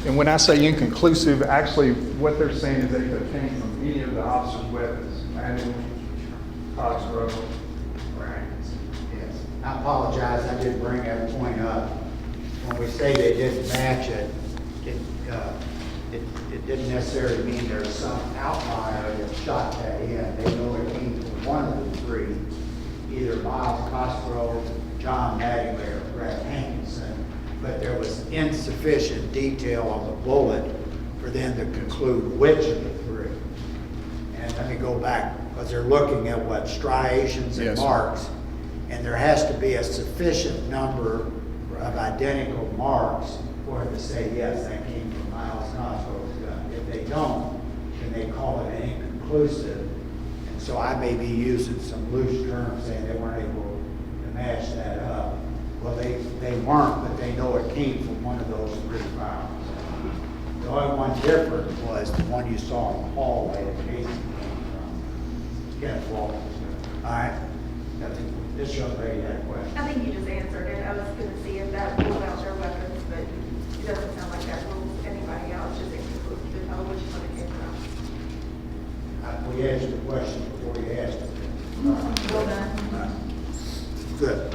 And when I say inconclusive, actually what they're saying is they could have came from any of the officer's weapons, manual, crossbow. Right. Yes. I apologize, I did bring that point up. When we say they didn't match it, it didn't necessarily mean there's some outlier that shot that in. They know it came from one of the three, either Miles Cosgrove, John Mattingly, or Brad Hankinson, but there was insufficient detail on the bullet for them to conclude which of the three. And let me go back, because they're looking at what, striations and Yes. marks, and there has to be a sufficient number of identical marks for it to say, yes, that came from Miles Cosgrove's gun. If they don't, then they call it inconclusive. And so I may be using some loose terms saying they weren't able to match that up. Well, they weren't, but they know it came from one of those three firearms. The only one different was the one you saw in the hallway that Casey came from. Kenneth Walters. All right? This young lady had a question. I think you just answered it. I was going to see if that ruled out their weapons, but it doesn't sound like that rules anybody out. Just inconclusive to tell which one it came from. We asked the question before you asked it. Well done. Good.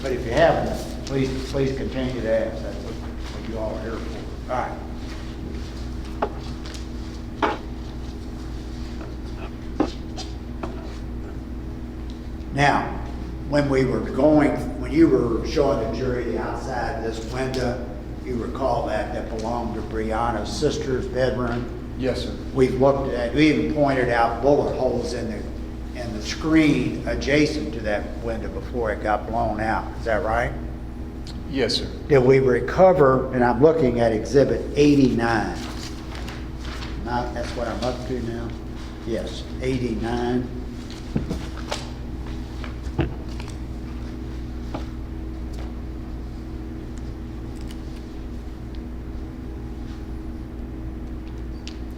But if you haven't, please continue to ask. That's what you all are here for. All right. Now, when we were going, when you were showing the jury the outside of this window, you recall that belonged to Breonna's sister's bedroom? Yes, sir. We've looked at, we even pointed out bullet holes in the screen adjacent to that window before it got blown out. Is that right? Yes, sir. Did we recover, and I'm looking at Exhibit 89. Now, that's what I'm up to now? Yes, 89.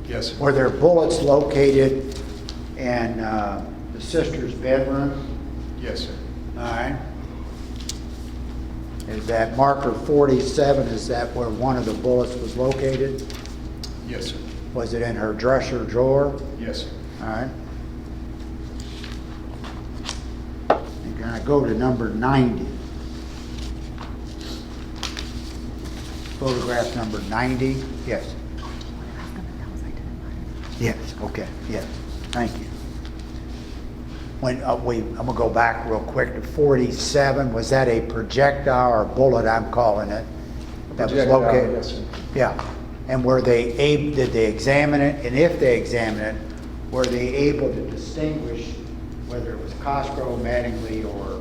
Yes, sir. Were there bullets located in the sister's bedroom? Yes, sir. All right. Is that marker 47, is that where one of the bullets was located? Yes, sir. Was it in her dresser drawer? Yes, sir. All right. And can I go to number 90? Photograph number 90? Yes. Yes, okay, yes, thank you. When I'm gonna go back real quick to 47, was that a projectile or bullet, I'm calling it? That was Projectile, located? yes, sir. Yeah, and were they did they examine it? And if they examined it, were they able to distinguish whether it was Cosgrove, Mattingly, or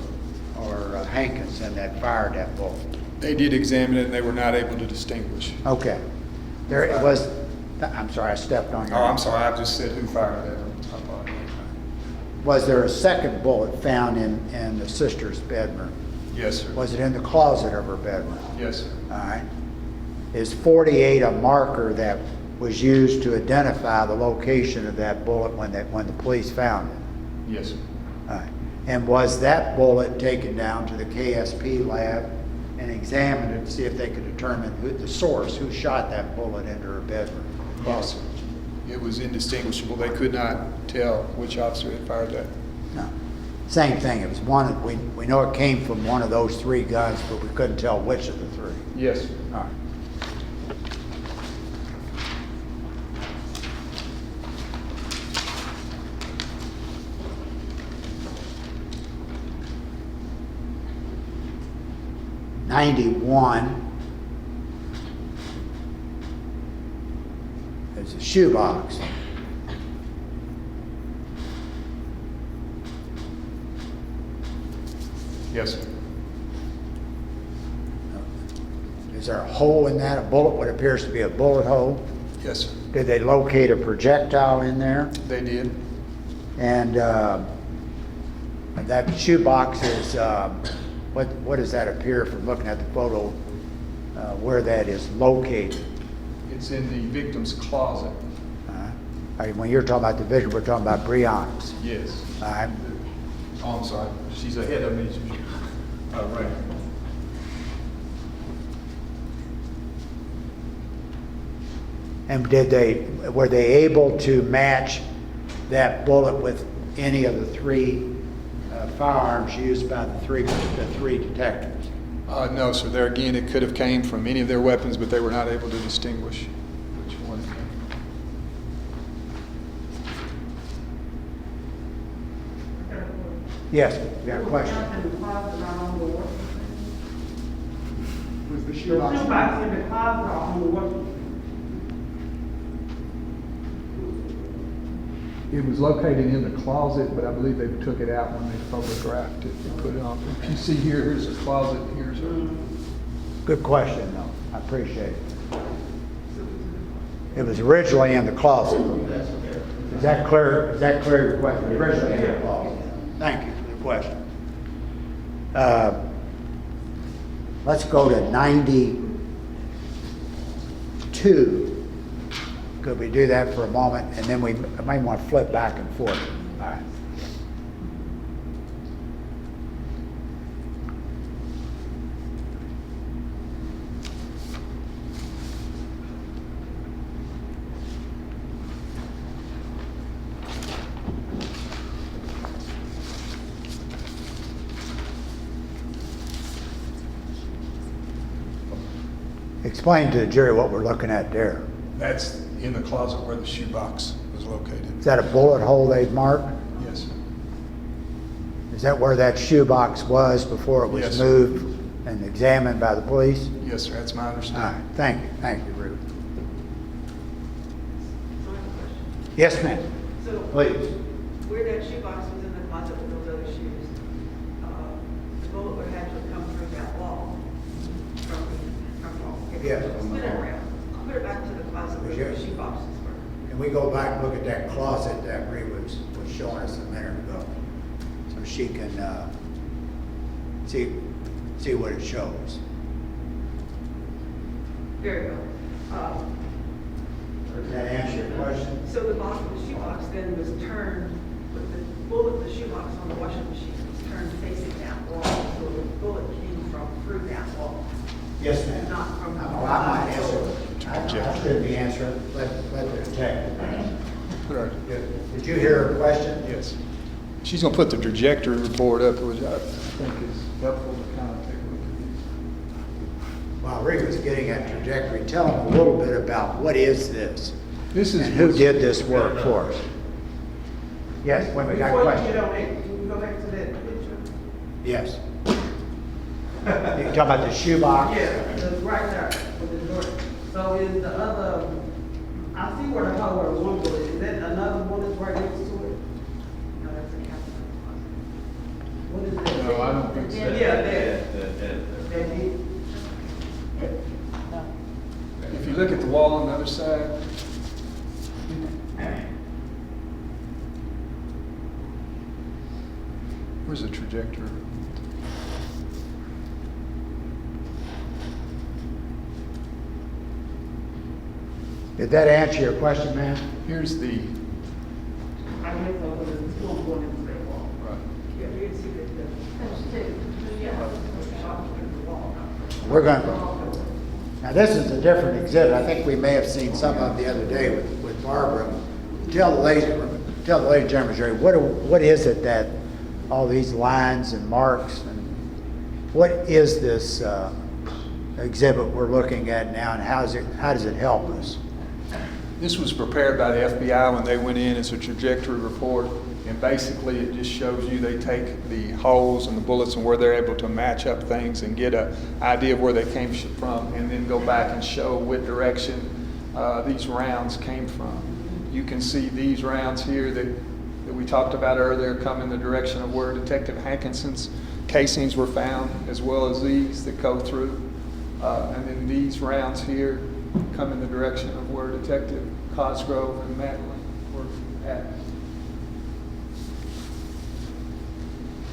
Hankinson that fired that bullet? They did examine it and they were not able to distinguish. Okay, there it was. I'm sorry, I stepped on your. Oh, I'm sorry, I just said who fired it. Was there a second bullet found in the sister's bedroom? Yes, sir. Was it in the closet of her bedroom? Yes, sir. All right. Is 48 a marker that was used to identify the location of that bullet when the police found it? Yes, sir. All right. And was that bullet taken down to the KSP lab and examined it to see if they could determine the source, who shot that bullet into her bedroom? Yes, sir. It was indistinguishable. They could not tell which officer had fired that. No. Same thing. It was one. We know it came from one of those three guns, but we couldn't tell which of the three. Yes, sir. All right. '91. There's a shoebox. Yes, sir. Is there a hole in that? A bullet, what appears to be a bullet hole? Yes, sir. Did they locate a projectile in there? They did. And that shoebox is, what does that appear from looking at the photo, where that is located? It's in the victim's closet. When you're talking about the vision, we're talking about Breonna's. Yes. All right. Oh, I'm sorry. She's ahead of me. Right. And were they able to match that bullet with any of the three firearms used by the three detectives? No, sir. There again, it could have came from any of their weapons, but they were not able to distinguish which one. Yes, you got a question? Was the The shoebox? shoebox in the closet or on the wall? It was located in the closet, but I believe they took it out when they photographed it and put it on. If you see here, here's a closet, here's a... Good question, though. I appreciate it. It was originally in the closet. Is that clear? Is that clear, your question? Originally in the closet. Thank you for the question. Let's go to 92. Could we do that for a moment? And then we might want to flip back and forth. All right. Explain to the jury what we're looking at there. That's in the closet where the shoebox was located. Is that a bullet hole they've marked? Yes, sir. Is that where that shoebox was before it was Yes, sir. moved and examined by the police? Yes, sir, that's my All right, understanding. thank you, Ruth. So I have a question. Yes, ma'am, So please. where that shoebox was in the closet with those other shoes, the bullet would have to come through that wall from Yes. Spin it around. Put it back to the closet where Yes. the shoeboxes were. Can we go back and look at that closet that Ree was showing us a minute ago? So she can, see what it shows. Very well. Does that answer your question? So the box, the shoebox then was turned, with the bullet, the shoebox on the washing machine was turned facing that wall, so the bullet came from through that wall. Yes, ma'am. Not from. Oh, I might answer. I should be answering. Let the detective answer. Put our- Did you hear her question? Yes. She's gonna put the trajectory report up, which I think is helpful to kind of take a look at. While Rick was getting at trajectory, tell him a little bit about what is this? This is. And who did this work for us? Yes, wait, we got a Before you get question. on that, can we go back to that picture? Yes. You talking about the shoebox? Yeah, that's right there with the door. So is the other, I see where the hole where one bullet, is that another bullet right next to it? No, that's a captain. What is that? No, I don't think so. Yeah, that, that did. If you look at the wall on the other side, where's the trajectory? Did that answer your question, ma'am? Here's the, I guess I was going into that wall. right. Yeah, you can see that, There's two. yeah, shot through the wall. We're going, now this is a different exhibit. I think we may have seen some of the other day with Barbara. Tell the lady and gentleman, Jerry, what is it that all these lines and marks and what is this exhibit we're looking at now and how does it help us? This was prepared by the FBI when they went in as a trajectory report, and basically it just shows you they take the holes and the bullets and where they're able to match up things and get an idea of where they came from, and then go back and show what direction these rounds came from. You can see these rounds here that we talked about earlier come in the direction of where Detective Hankinson's casings were found, as well as these that go through. And then these rounds here come in the direction of where Detective Cosgrove and Madeline were at.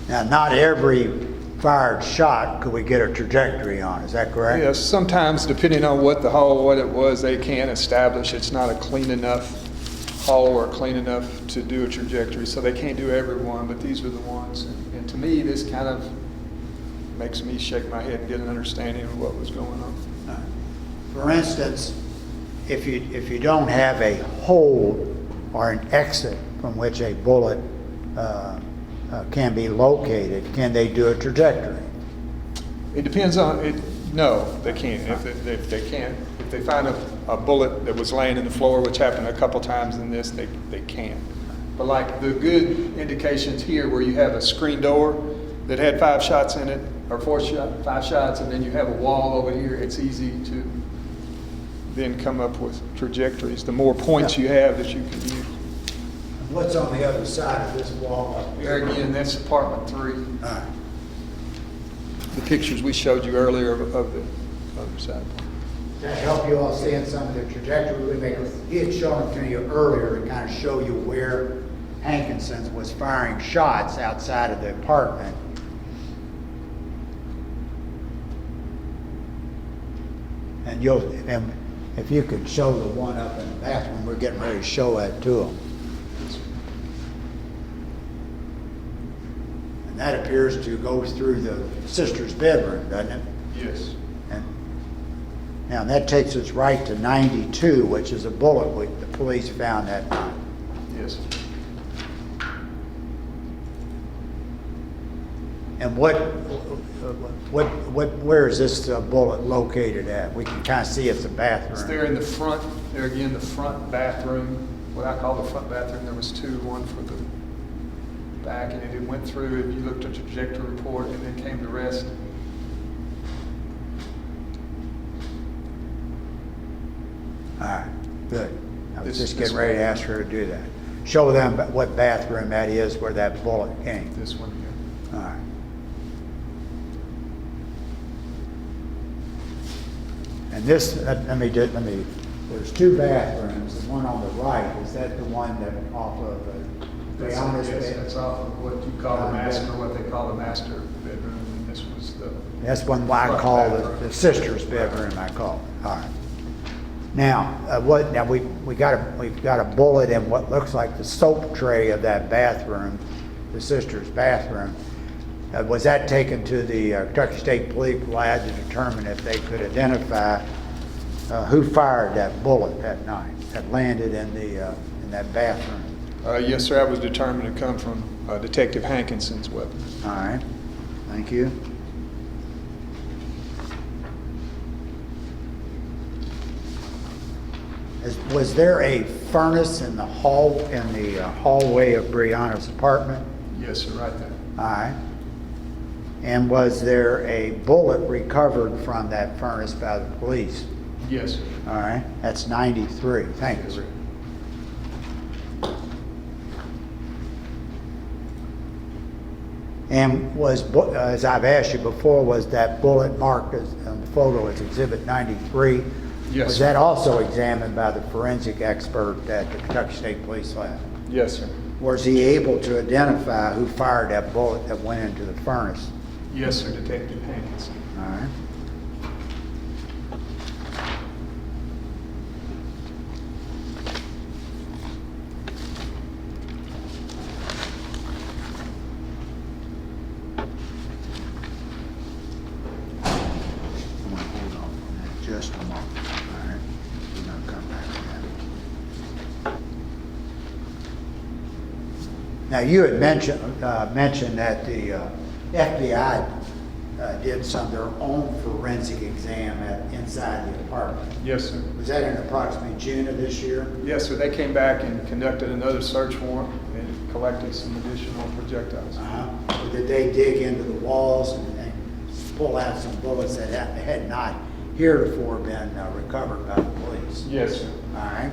Now, not every fired shot could we get a trajectory on, is that correct? Yes, sometimes depending on what the hole, what it was, they can establish it's not a clean enough hole or clean enough to do a trajectory, so they can't do every one, but these are the ones. And to me, this kind of makes me shake my head and get an understanding of what was going on. For instance, if you don't have a hole or an exit from which a bullet can be located, can they do a trajectory? It depends on it. No, they can't. If they can't, if they find a bullet that was laying in the floor, which happened a couple times in this, they can't. But like the good indications here, where you have a screen door that had 5 shots in it, or 5 shots, and then you have a wall over here, it's easy to then come up with trajectories. The more points you have that you can use. What's on the other side of this wall up There here? again, that's apartment 3. All right. The pictures we showed you earlier of the other side. Does that help you all seeing some of the trajectory we make? He had shown it to you earlier to kind of show you where Hankinson's was firing shots outside of the apartment. And if you could show the one up in the bathroom, we're getting ready to show that to them. And that appears to go through the sister's bedroom, doesn't it? Yes. And now that takes us right to 92, which is a bullet the police found that night. Yes. And where is this bullet located at? We can kind of see it's a bathroom. It's there in the front, there again, the front bathroom, what I call the front bathroom. There was 2, one for the back, and it went through, if you looked at the trajectory report, and then came to rest. All right, good. I was This- just this getting ready to one. ask her to do that. Show them what bathroom that is where that bullet came. This one here. All right. And this, let me, there's two bathrooms, the one on the right, is that the one that off of Breonna's Yes, bed? that's off of what you call the master, what they call the master bedroom, and this was the. That's one I front call bathroom. the sister's bedroom, I call it. All right. Now, we've got a bullet in what looks like the soap tray of that bathroom, the sister's bathroom. Was that taken to the Kentucky State Police lab to determine if they could identify who fired that bullet that night that landed in that bathroom? Yes, sir, that was determined to come from Detective Hankinson's weapon. All right, thank you. Was there a furnace in the hallway of Breonna's apartment? Yes, sir, right there. All right. And was there a bullet recovered from that furnace by the police? Yes, sir. All right, that's 93. Thank Yes, you. sir. And as I've asked you before, was that bullet marked on the photo as Exhibit 93? Yes, Was sir. that also examined by the forensic expert at the Kentucky State Police Lab? Yes, sir. Was he able to identify who fired that bullet that went into the furnace? Yes, sir, Detective Hankinson. All right. I'm gonna hold off on that just a moment. All right. We're gonna come back to that. Now, you had mentioned that the FBI did their own forensic exam inside the apartment. Yes, sir. Was that in approximately June of this year? Yes, sir, they came back and conducted another search warrant and collected some additional projectiles. Or did they dig into the walls and pull out some bullets that had not heretofore been recovered by the police? Yes, sir. All right.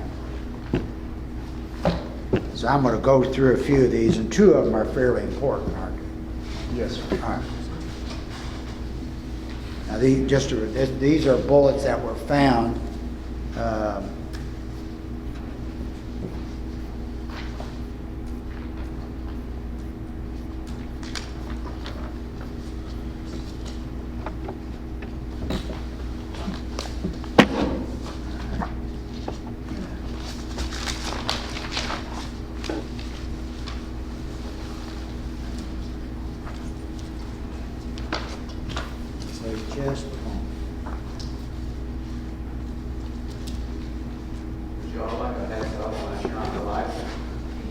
So I'm going to go through a few of these, and two of them are fairly important, aren't they? Yes, sir. All right. Now, these are bullets that were found. So just a moment. You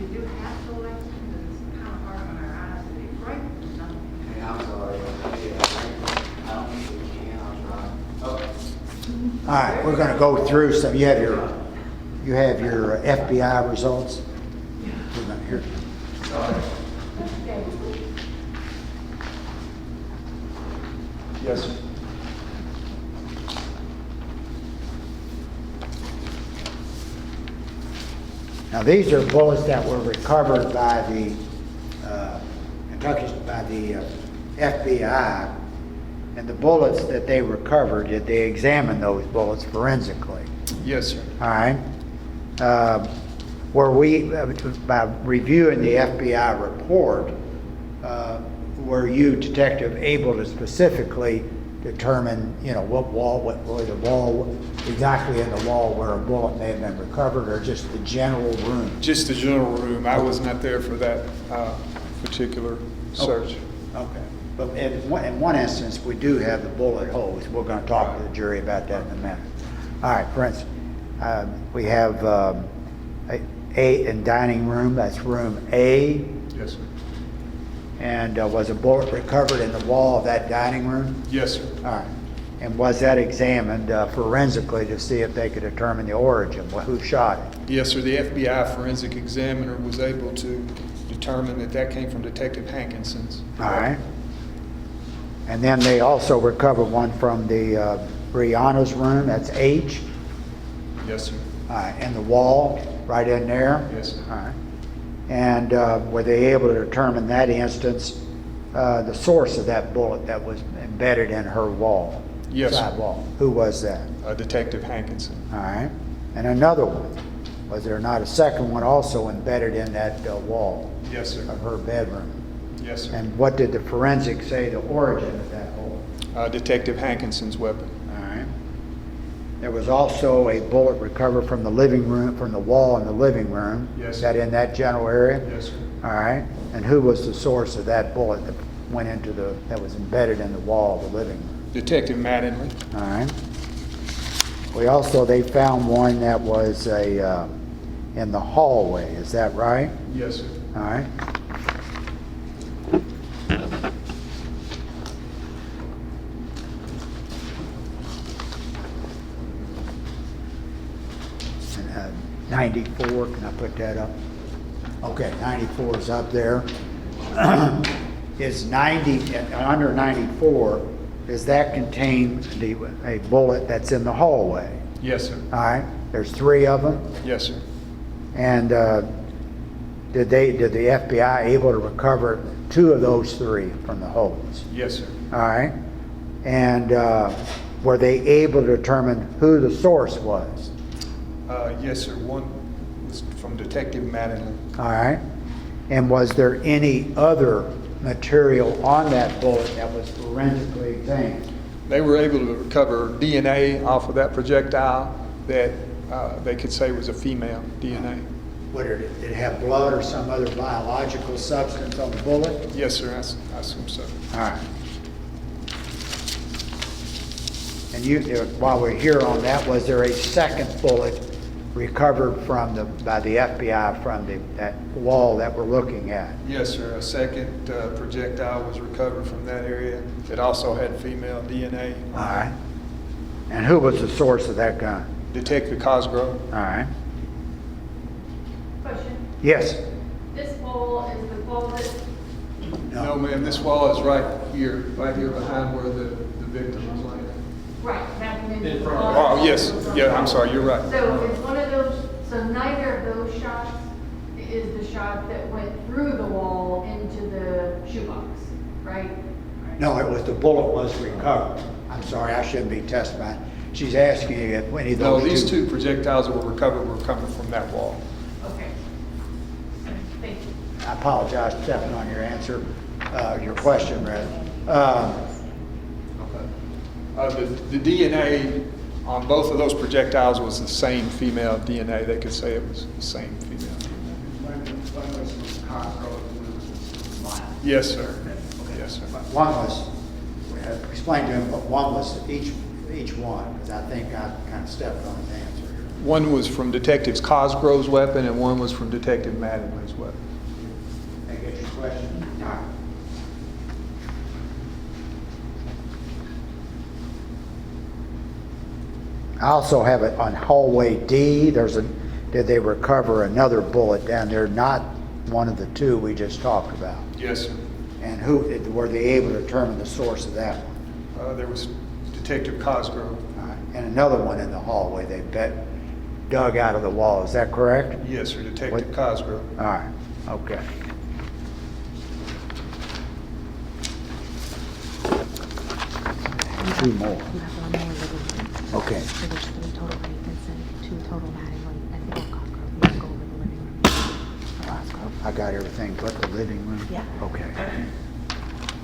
do have to like, because it's kind of hard on our eyes to be right. All right, we're going to go through some. You have your FBI results. We're gonna hear. Yes, sir. Now, these are bullets that were recovered by the FBI, and the bullets that they recovered, did they examine those bullets forensically? Yes, sir. All right. Were we, by reviewing the FBI report, were you, detective, able to specifically determine, where the wall, exactly in the wall where a bullet may have been recovered, or just the general room? Just the general room. I was not there for that particular search. Okay. But in one instance, we do have the bullet holes. We're going to talk to the jury about that in a minute. All right, for instance, we have A in dining room, that's room A. Yes, sir. And was a bullet recovered in the wall of that dining room? Yes, sir. All right. And was that examined forensically to see if they could determine the origin, who shot it? Yes, sir. The FBI forensic examiner was able to determine determined that that came from Detective Hankinson's. All right. And then they also recovered one from the Breonna's room, that's H. Yes, sir. All right, and the wall, right in there? Yes, sir. All right. And were they able to determine that instance, the source of that bullet that was embedded in her wall? Yes, sir. Side wall? Who was that? Detective Hankinson. All right. And another one, was there not a second one also embedded in that wall Yes, sir. of her bedroom? Yes, sir. And what did the forensics say the origin of that bullet? Detective Hankinson's weapon. All right. There was also a bullet recovered from the living room, from the wall in the living room. Yes, Is sir. that in that general area? Yes, sir. All right. And who was the source of that bullet that went into that was embedded in the wall of the living room? Detective Mattingly. All right. They found one that was in the hallway. Is that right? Yes, sir. All right. And 94, can I put that up? Okay, 94 is up there. Is 90, under 94, does that contain a bullet that's in the hallway? Yes, sir. All right, there's 3 of them. Yes, sir. And did the FBI able to recover 2 of those 3 from the holes? Yes, sir. All right. And were they able to determine who the source was? Yes, sir. One was from Detective Mattingly. All right. And was there any other material on that bullet that was forensically examined? They were able to recover DNA off of that projectile that they could say was a female DNA. Did it have blood or some other biological substance on the bullet? Yes, sir. I assume so. All right. And while we're here on that, was there a second bullet recovered by the FBI from that wall that we're looking at? Yes, sir. A second projectile was recovered from that area. It also had female DNA. All right. And who was the source of that gun? Detective Cosgrove. All right. Question, Yes. this wall is the closet, No, ma'am. This wall is right here behind where the victim was laying. right, backing into In the front. closet. Oh, yes. Yeah, I'm sorry. You're right. So it's one of those, so neither of those shots is the shot that went through the wall into the shoebox, right? No, it was the bullet was recovered. I'm sorry, I shouldn't be testifying. She's asking you if any of No, those these 2 projectiles that were recovered were coming from that wall. Okay. Thank you. I apologize for stepping on your answer, your question, rather. The DNA on both of those projectiles was the same female DNA. They could say it was the same female DNA. One was from Cosgrove, one was from Lyle. Yes, sir. Yes, sir. One was, explain to him, but one was each one, because I think I kind of stepped on his answer here. One was from Detective Cosgrove's weapon, and one was from Detective Mattingly's weapon. Did I get your question? All right. I also have it on hallway D. Did they recover another bullet down there, not one of the 2 we just talked about? Yes, sir. And were they able to determine the source of that one? There was Detective Cosgrove. All right. And another one in the hallway they dug out of the wall. Is that correct? Yes, sir. Detective What? Cosgrove. All right. Okay. And 2 more. You have one more living room. Okay. So there's 3 total Hankinson, 2 total Mattingly, and 4 Cosgrove. You can go over the living room. I got everything but the living room? Yeah. Okay.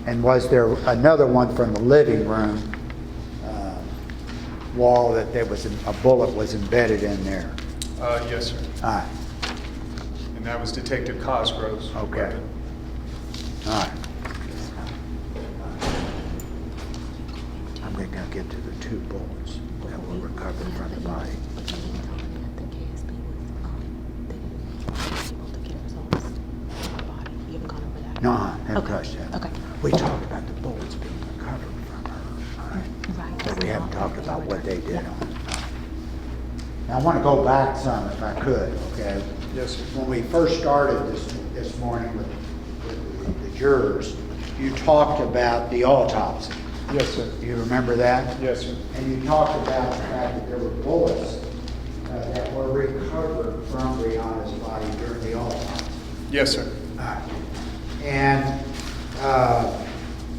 And was there another one from the living room wall that a bullet was embedded in there? Yes, sir. All right. And that was Detective Cosgrove's Okay. weapon. All right. I'm going to get to the 2 bullets that were recovered from the body. But you didn't tell me that the KSB was, they didn't able to get results from the body. You haven't gone over that? No, I haven't Okay. touched that. Okay. We talked about the bullets being recovered from her, all right? Right. But we haven't talked about what they did on it. Now, I want to go back some if I could, okay? Yes, sir. When we first started this morning with the jurors, you talked about the autopsy. Yes, sir. Do you remember that? Yes, sir. And you talked about the fact that there were bullets that were recovered from Breonna's body during the autopsy. Yes, sir. And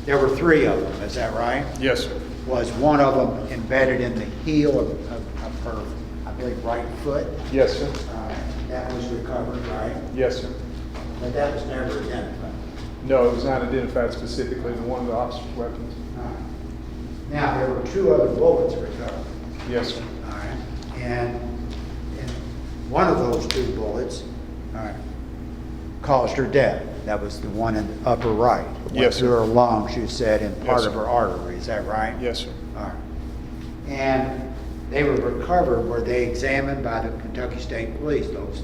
there were 3 of them, is that right? Yes, sir. Was one of them embedded in the heel of her, I believe, right foot? Yes, sir. That was recovered, right? Yes, sir. But that was never identified. No, it was not identified specifically as one of the officer's weapons. Now, there were 2 other bullets recovered. Yes, sir. All right. And one of those 2 bullets, all right, caused her death. That was the one in the upper right. It went Yes, through sir. her lungs, you said, and part Yes, of sir. her artery. Is that right? Yes, sir. All right. And they were recovered, were they examined by the Kentucky State Police, those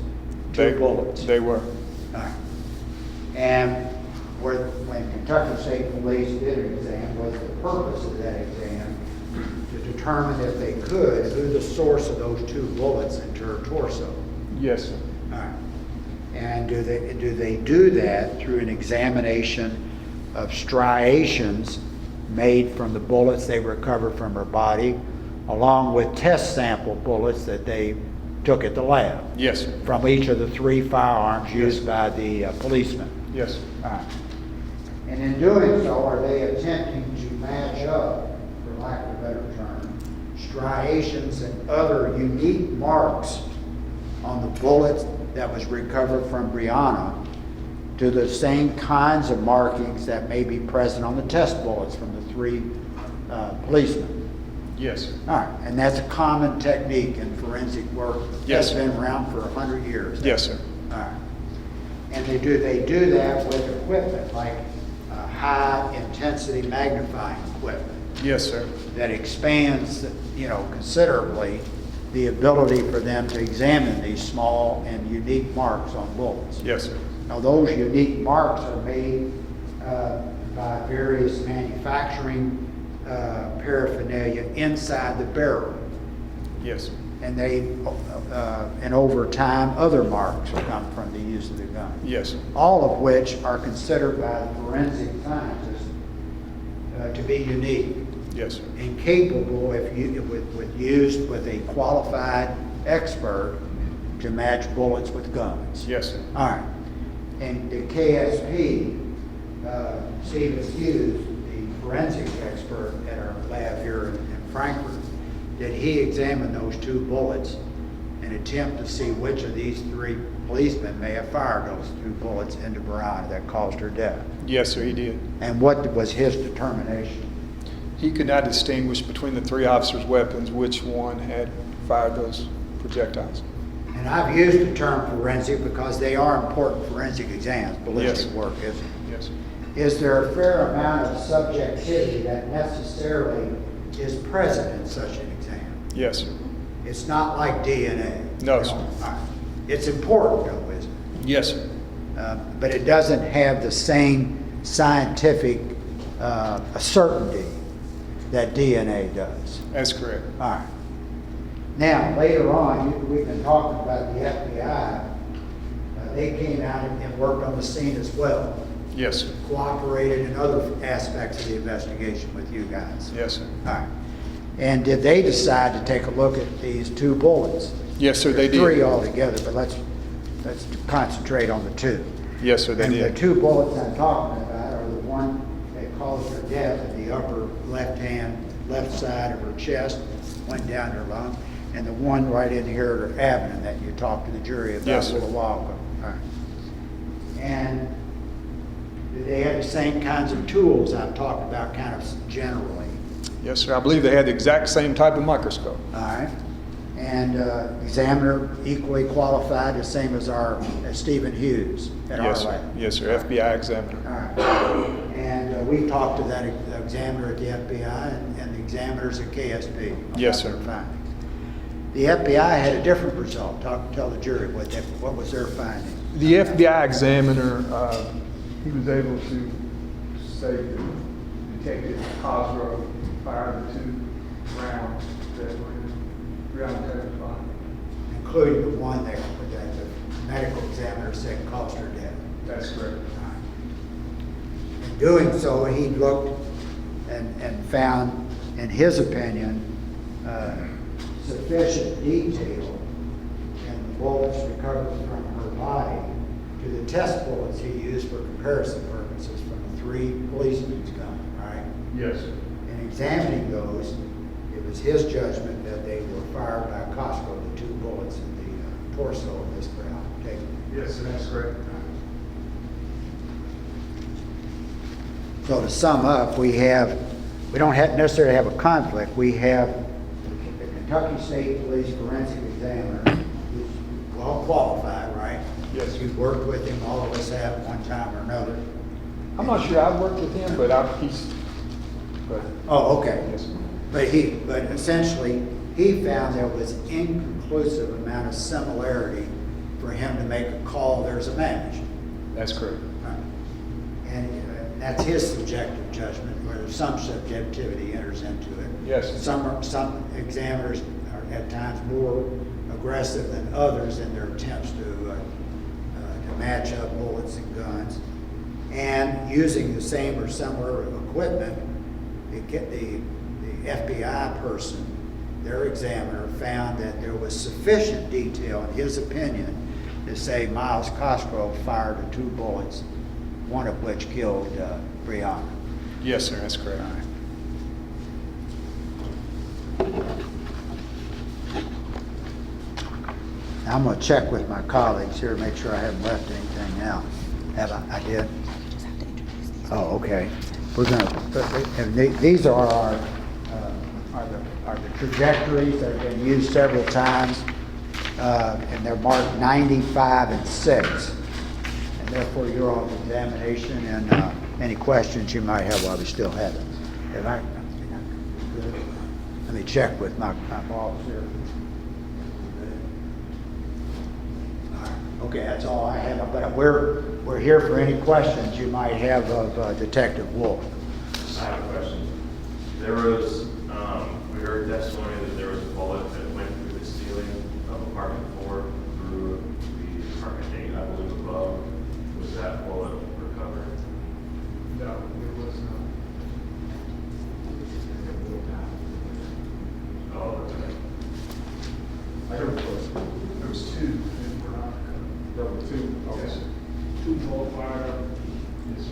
2 bullets? They were. All right. And when Kentucky State Police did an exam, was the purpose of that exam to determine if they could who the source of those 2 bullets into her torso? Yes, sir. All right. And do they do that through an examination of striations made from the bullets they recovered from her body, along with test sample bullets that they took at the lab Yes, sir. from each of the 3 firearms Yes, used sir. by the policemen? Yes, sir. All right. And in doing so, are they attempting to match up, for lack of a better term, striations and other unique marks on the bullets that was recovered from Breonna to the same kinds of markings that may be present on the test bullets from the 3 policemen? Yes, sir. All right, and that's a common technique in forensic work. Yes, That's sir. been around for 100 years. Yes, sir. All right. And they do that with equipment like high-intensity magnifying equipment Yes, sir. that expands, considerably the ability for them to examine these small and unique marks on bullets. Yes, sir. Now, those unique marks are made by various manufacturing paraphernalia inside the barrel. Yes, sir. And and over time, other marks come from the use of the gun. Yes, sir. All of which are considered by the forensic scientists to be unique Yes, sir. and capable, if used with a qualified expert, to match bullets with guns. Yes, sir. All right. And the KSP, Stephen Hughes, the forensic expert at our lab here in Frankfurt, did he examine those 2 bullets and attempt to see which of these 3 policemen may have fired those 2 bullets into Breonna that caused her death? Yes, sir, he did. And what was his determination? He could not distinguish between the 3 officers' weapons which one had fired those projectiles. And I've used the term forensic because they are important forensic exams, ballistic Yes. work, isn't it? Yes, sir. Is there a fair amount of subjectivity that necessarily is present in such an exam? Yes, sir. It's not like DNA. No, sir. All right. It's important though, isn't it? Yes, sir. But it doesn't have the same scientific certainty that DNA does. That's correct. All right. Now, later on, we've been talking about the FBI. They came out and worked on the scene as well, Yes, sir. cooperated in other aspects of the investigation with you guys. Yes, sir. All right. And did they decide to take a look at these 2 bullets? Yes, sir, they There's 3 did. altogether, but let's concentrate on the 2. Yes, sir, they And the did. 2 bullets I'm talking about are the one that caused her death in the upper left side of her chest, went down her lung, and the one right in here at her abdomen that you talked to the jury about Yes, a sir. little while ago. All right. And they had the same kinds of tools I've talked about kind of generally. Yes, sir. I believe they had the exact same type of microscope. All right. And examiner equally qualified, the same as Stephen Hughes at our Yes, sir. lab. Yes, sir. FBI examiner. All right. And we talked to that examiner at the FBI and the examiners at KSP. Yes, about sir. their findings. The FBI had a different result. Tell the jury what was their finding. The FBI examiner, he was able to say that Detective Cosgrove fired the 2 rounds that were in Breonna Taylor's body. Including the one that the medical examiner said caused her death. That's correct. In doing so, he looked and found, in his opinion, sufficient detail in the bullets recovered from her body to the test bullets he used for comparison purposes from the 3 policemen's gun, right? Yes. In examining those, it was his judgment that they were fired by Costco, the 2 bullets in the torso of this Brown Taylor. Yes, that's correct. So to sum up, we don't necessarily have a conflict. We have the Kentucky State Police forensic examiner, who's well qualified, right? Yes. You've worked with him, all of us have one time or another. I'm not sure I've worked with him, but Oh, okay. yes. But essentially, he found there was inconclusive amount of similarity for him to make a call, there's a match. That's correct. And that's his subjective judgment, where some subjectivity enters into it. Yes. Some examiners are at times more aggressive than others in their attempts to match up bullets and guns. And using the same or similar equipment, the FBI person, their examiner, found that there was sufficient detail in his opinion to say Miles Cosgrove fired 2 bullets, one of which killed Breonna. Yes, sir, that's correct. Now, I'm going to check with my colleagues here, make sure I haven't left anything out. Have I? I did? Just have to introduce these. Oh, okay. We're going to, these are the trajectories that have been used several times, and they're marked 95 and 6. And therefore, you're on examination, and any questions you might have while we still have it. Have I? Good. Let me check with my boss here. Okay, that's all I have, but we're here for any questions you might have of Detective Wolf. I have a question. There was, we heard testimony that there was a bullet that went through the ceiling of apartment 4 through the apartment 8, I believe, above. Was that bullet recovered? No, it was not. Oh, okay. There was 2 that were not recovered. There were 2, yes. 2 full fire. Yes.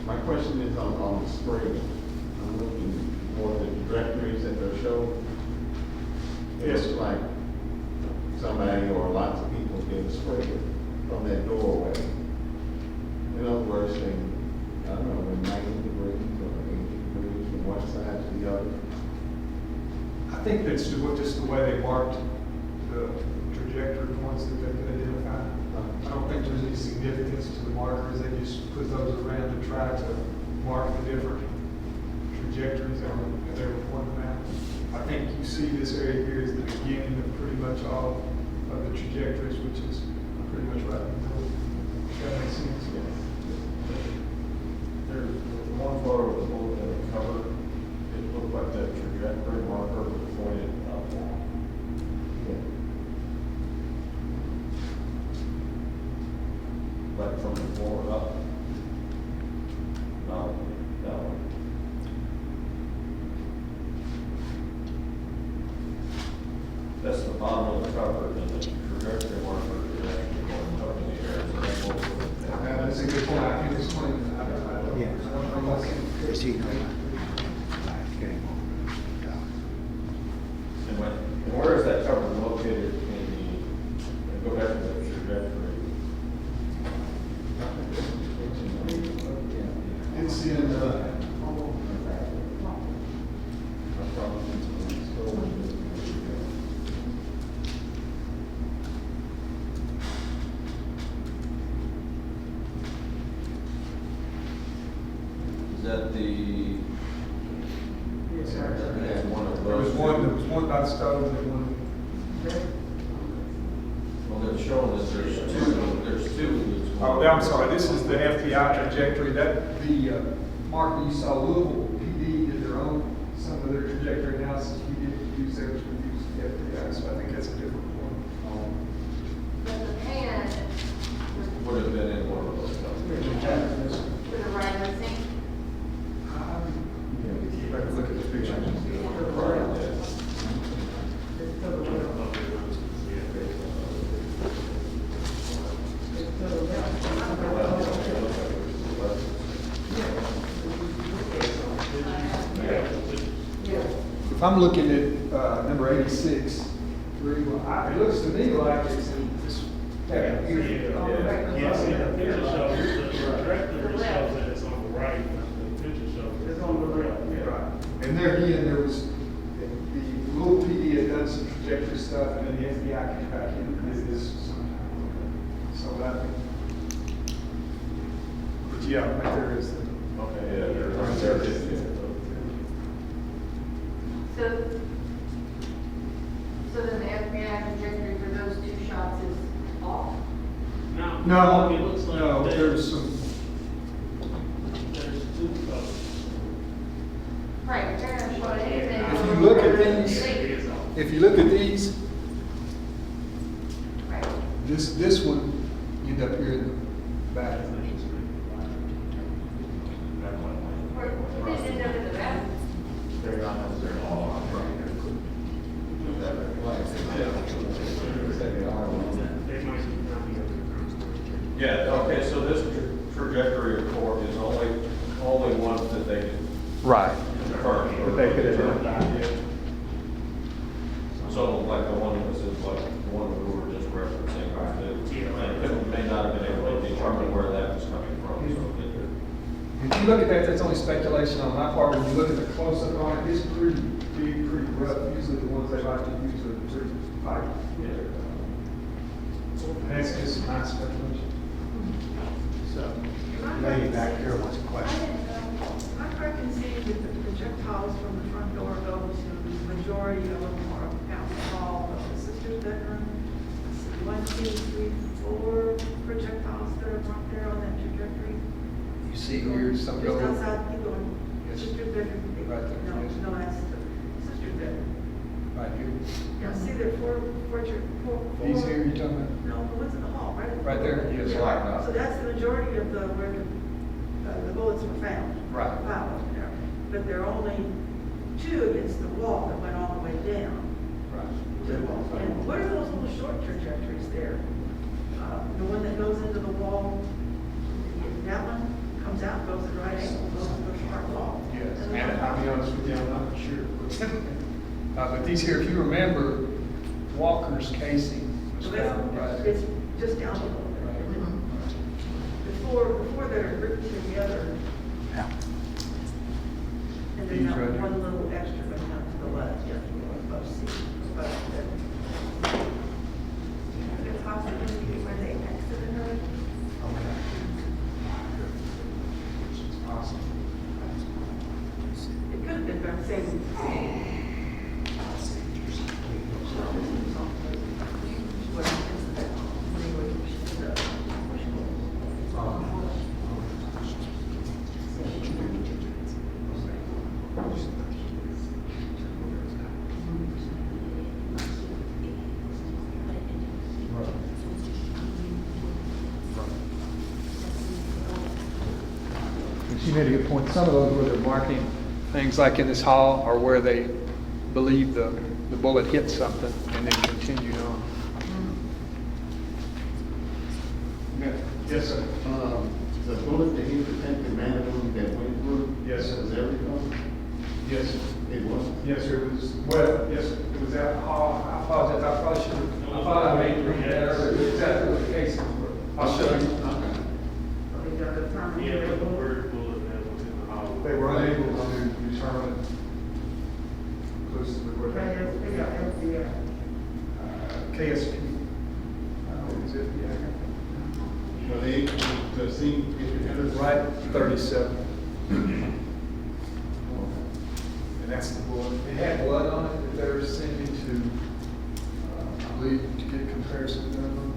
My question is on the spray. I'm looking for the directories that they're showing. It Yes. looks like somebody or lots of people get sprayed from that doorway. In other words, I don't know, 90 degrees or 80 degrees from one side to the other. I think that's just the way they marked the trajectory points that they could identify. I don't think there's any significance to the markers. They just put those around to try to mark the different trajectories that they were pointing out. I think you see this area here is the beginning of pretty much all of the trajectories, which is pretty much right in the middle. If that makes sense. There's one photo of the bullet that was covered. It looked like that trajectory marker was pointed up. Like from the floor up. No, that one. That's the bottom of the cover, and the trajectory marker is actually going up in the air. So that's what we're- That's a good point. I think it's 20. Is he? Okay. And where is that cover located in the, go back to the trajectory? It's in, Is that the? That's one of there was those. one by the stove and one. Well, they're showing that there's two. Oh, I'm sorry, this is the FBI trajectory, that, the marker you saw, Louisville PD did their own, some of their trajectory analysis, we didn't use theirs, we used the FBI, so I think that's a different one. But the pan What would have been in one of those companies. With a random thing? Look at the picture. If I'm looking at number 86, it looks to me like it's in this. Yeah, the picture shows that it's on the right, the picture shows it's on the left. Right. And there again, there was, the little PD had done some trajectory stuff, and then the FBI came back in and did this sometime. So that, but yeah, right there is the. Okay, yeah, there it is. So then the FBI trajectory for those two shots is off? No, it looks like No, there's some, there's two colors. Right, they're not showing anything. if you look at these, Yeah, it is off. if you look at these, Right. this one, you end up here in the back. Where did it end up in the back? They're not, they're all on right here. They might not be able to. Yeah, okay, so this trajectory report is only one that they can Right. confirm. But they could identify, yeah. So like the one that was like the one we were just referencing, that may not have been able to determine where that was coming from. So If you look at that, that's only speculation on my part. When you look at the close-up on it, it's pretty big, pretty rough. Usually the ones they like to use are pretty tight. That's just my speculation. So, lady back here wants a I question. didn't know, I can see that the projectiles from the front door go to the majority of them are out the hall of the sister's bedroom. I see 1, 2, 3, 4 projectiles that are marked there on that trajectory. You see here, some Just go. outside, keep going. Yes. Sister's bedroom. Right there, No, yes. no, that's the sister's bedroom. Right here. Yeah, I see there are four. These here, you talking about? No, the ones in the hall, right? Right there? Yes, right. So that's the majority of where the bullets were found. Right. Found there. But there are only 2 against the wall that went all the way down to the wall. And what are those little short trajectories there? The one that goes into the wall, that one comes out, goes at right angle, goes to the sharp wall. Yes, And the and one- I'll be honest with you, I'm not sure. But these here, if you remember, Walker's casing was So found right it's there. just down a little bit. Before that are grouped together. Yeah. And These then right here. one little extra going out to the left, yeah, above C, above that. It's possible to be where they exited her. Okay. It's possible. It could have been from the same. But you made a good point. Some of those where they're marking things like in this hall are where they believe the bullet hit something and then continued on. Yes, sir. The bullet that hit the tank and man that went through? Yes, sir. Was everything? Yes, sir. It was? Yes, sir. It was, well, yes, sir. It was at the hall. I apologize. I probably should have, I thought I made you read that earlier. Exactly what the case was. I'll show you. Okay. Yeah, but the word bullet that was in the hall. They were unable to determine closely where they KSP. Is it? Yeah. But they, to see if it enters. Right, 37. And that's the bullet. It had blood on it that they're sending to, I believe, to get comparison done.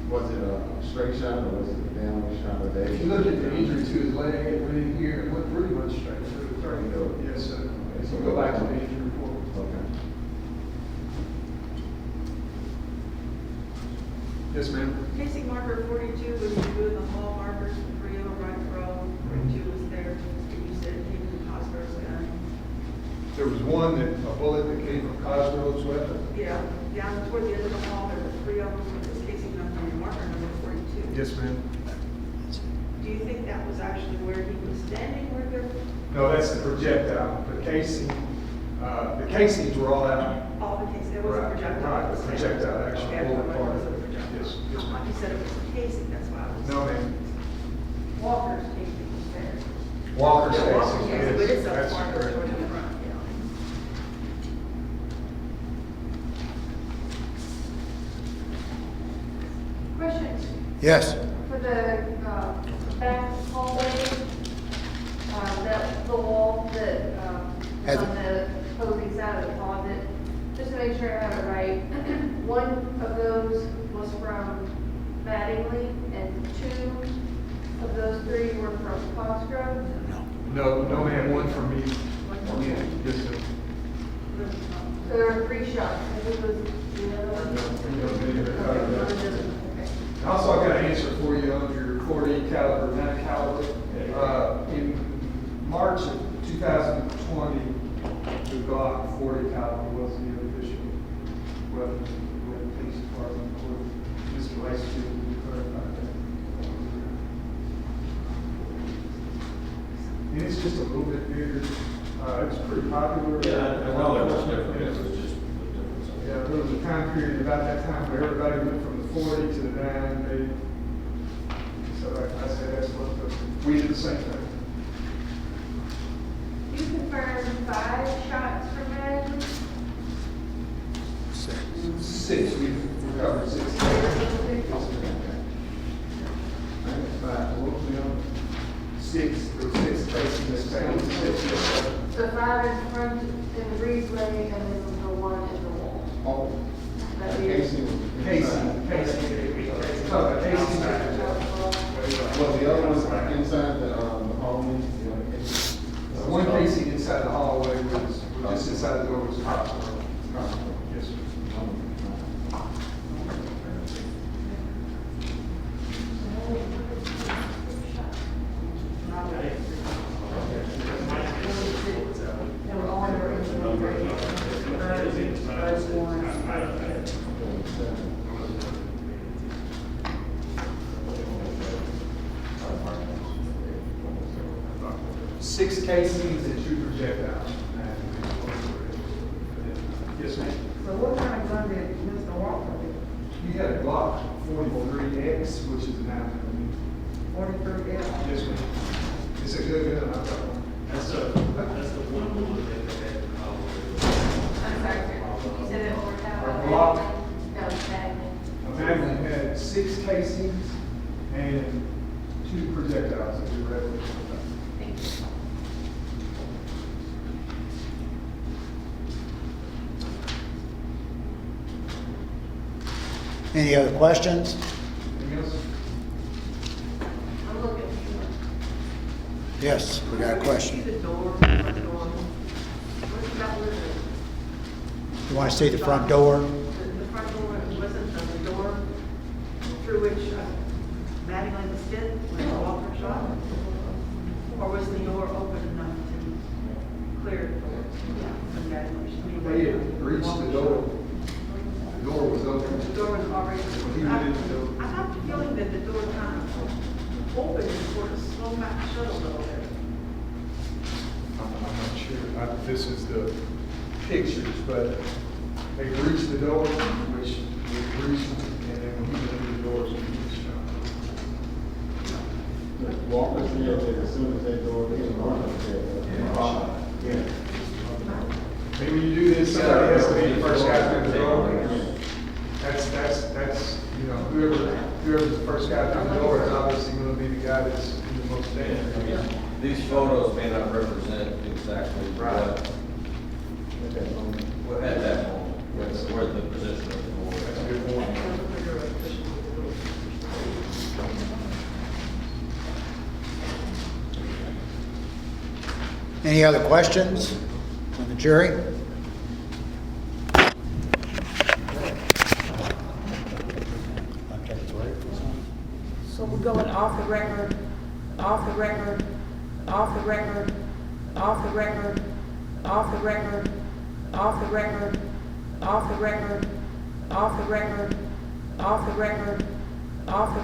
Was it a straight shot or was it a downward shot or If you look at the injury to his leg, it went in here and went pretty much straight through. Yes, sir. As you go back to the injury report. Okay. Yes, ma'am. Casey marker 42 was doing the hall markers, 3 of them right in a row, 42 was there, and you said it came from Cosgrove's gun. There was one that, a bullet that came from Cosgrove's weapon. Yeah, down toward the end of the hall, there were 3 of them with this casing number and marker number 42. Yes, ma'am. Do you think that was actually where he was standing, where the, No, that's the projectile. The casings were all out. all the cases, there was a Right, projectile? right, the projectile actually Okay, I pulled thought it apart. was a projectile. Yes, yes, ma'am. You said it was a casing, that's why I was. No, ma'am. Walker's casing was there. Walker's Yeah, Walker's casing, casing, but yes, it's a that's marker correct. toward the front, yeah. Questions? Yes. For the back hallway, the wall that is Has on the opposing side of the closet, just to make sure I have it right, one of those was from Mattingly and 2 of those 3 were from Cosgrove? No, no, ma'am, one for me. Yeah. Yes, sir. So there were 3 shots, and who was the other one? Okay. Also, I got an answer for you on your 40 caliber, 9 caliber. In March of 2020, the Glock 40 caliber was the official weapon with the police department. Mr. Lacefield, will you clarify that? And it's just a little bit bigger. It's pretty popular. Yeah, I know it was different, it was just the difference. Yeah, there was a time period about that time where everybody went from the 40 to the 9. So like I said, that's what we did the same thing. You confirmed 5 shots from Mattingly? 6, we recovered 6. What was the other? 6, there were 6 cases found. 6, yes, sir. So 5 in front in the breezeway and then the 1 in the wall. Oh, That the is- casing was Casey. Oh, Casey. Was the other one inside the hallway? The other casing? The one casing inside the hallway was just inside the door was hospital. Yes, sir. They were all in the Six casings and 2 projectiles. Yes, ma'am. So what kind of gun did Mr. Walker get? You had a Glock 43X, which is a 9mm. 43 L? Yes, ma'am. It's a good gun. I've got one. That's the one bullet that they had to call. I'm sorry, sir. You said it over time. A Glock. No, Mattingly. Mattingly had 6 casings and 2 projectiles that we were able to put back. Thank you. Any other questions? Anything else? I'm looking for Yes, we got a See question. the door, the front door. What's that with You want to see the front door? the front door, wasn't the door through which Mattingly was hit when Walker shot? Or was the door open enough to clear the door? When Mattingly- They had reached the door. The door was open. The door was already. He went in the door. I got the feeling that the door kind of opened and sort of slowed back shut a little bit. I'm not sure. This is the pictures, but they reached the door, which we reached, and then when he went through the doors, he was shot. Walker said that as soon as that door gets running, Yeah. Maybe when you do this, somebody has to be the first guy through the door. That's, you know, whoever's the first guy through the door is obviously gonna be the guy that's in the most danger. These photos may not represent exactly what at that moment, where the position of the door. That's a good point. Any other questions from the jury? I'll take a break. going off the record, off the record, off the record, off the record, off the record, off the record, off the record, off the record, off the record, off the record.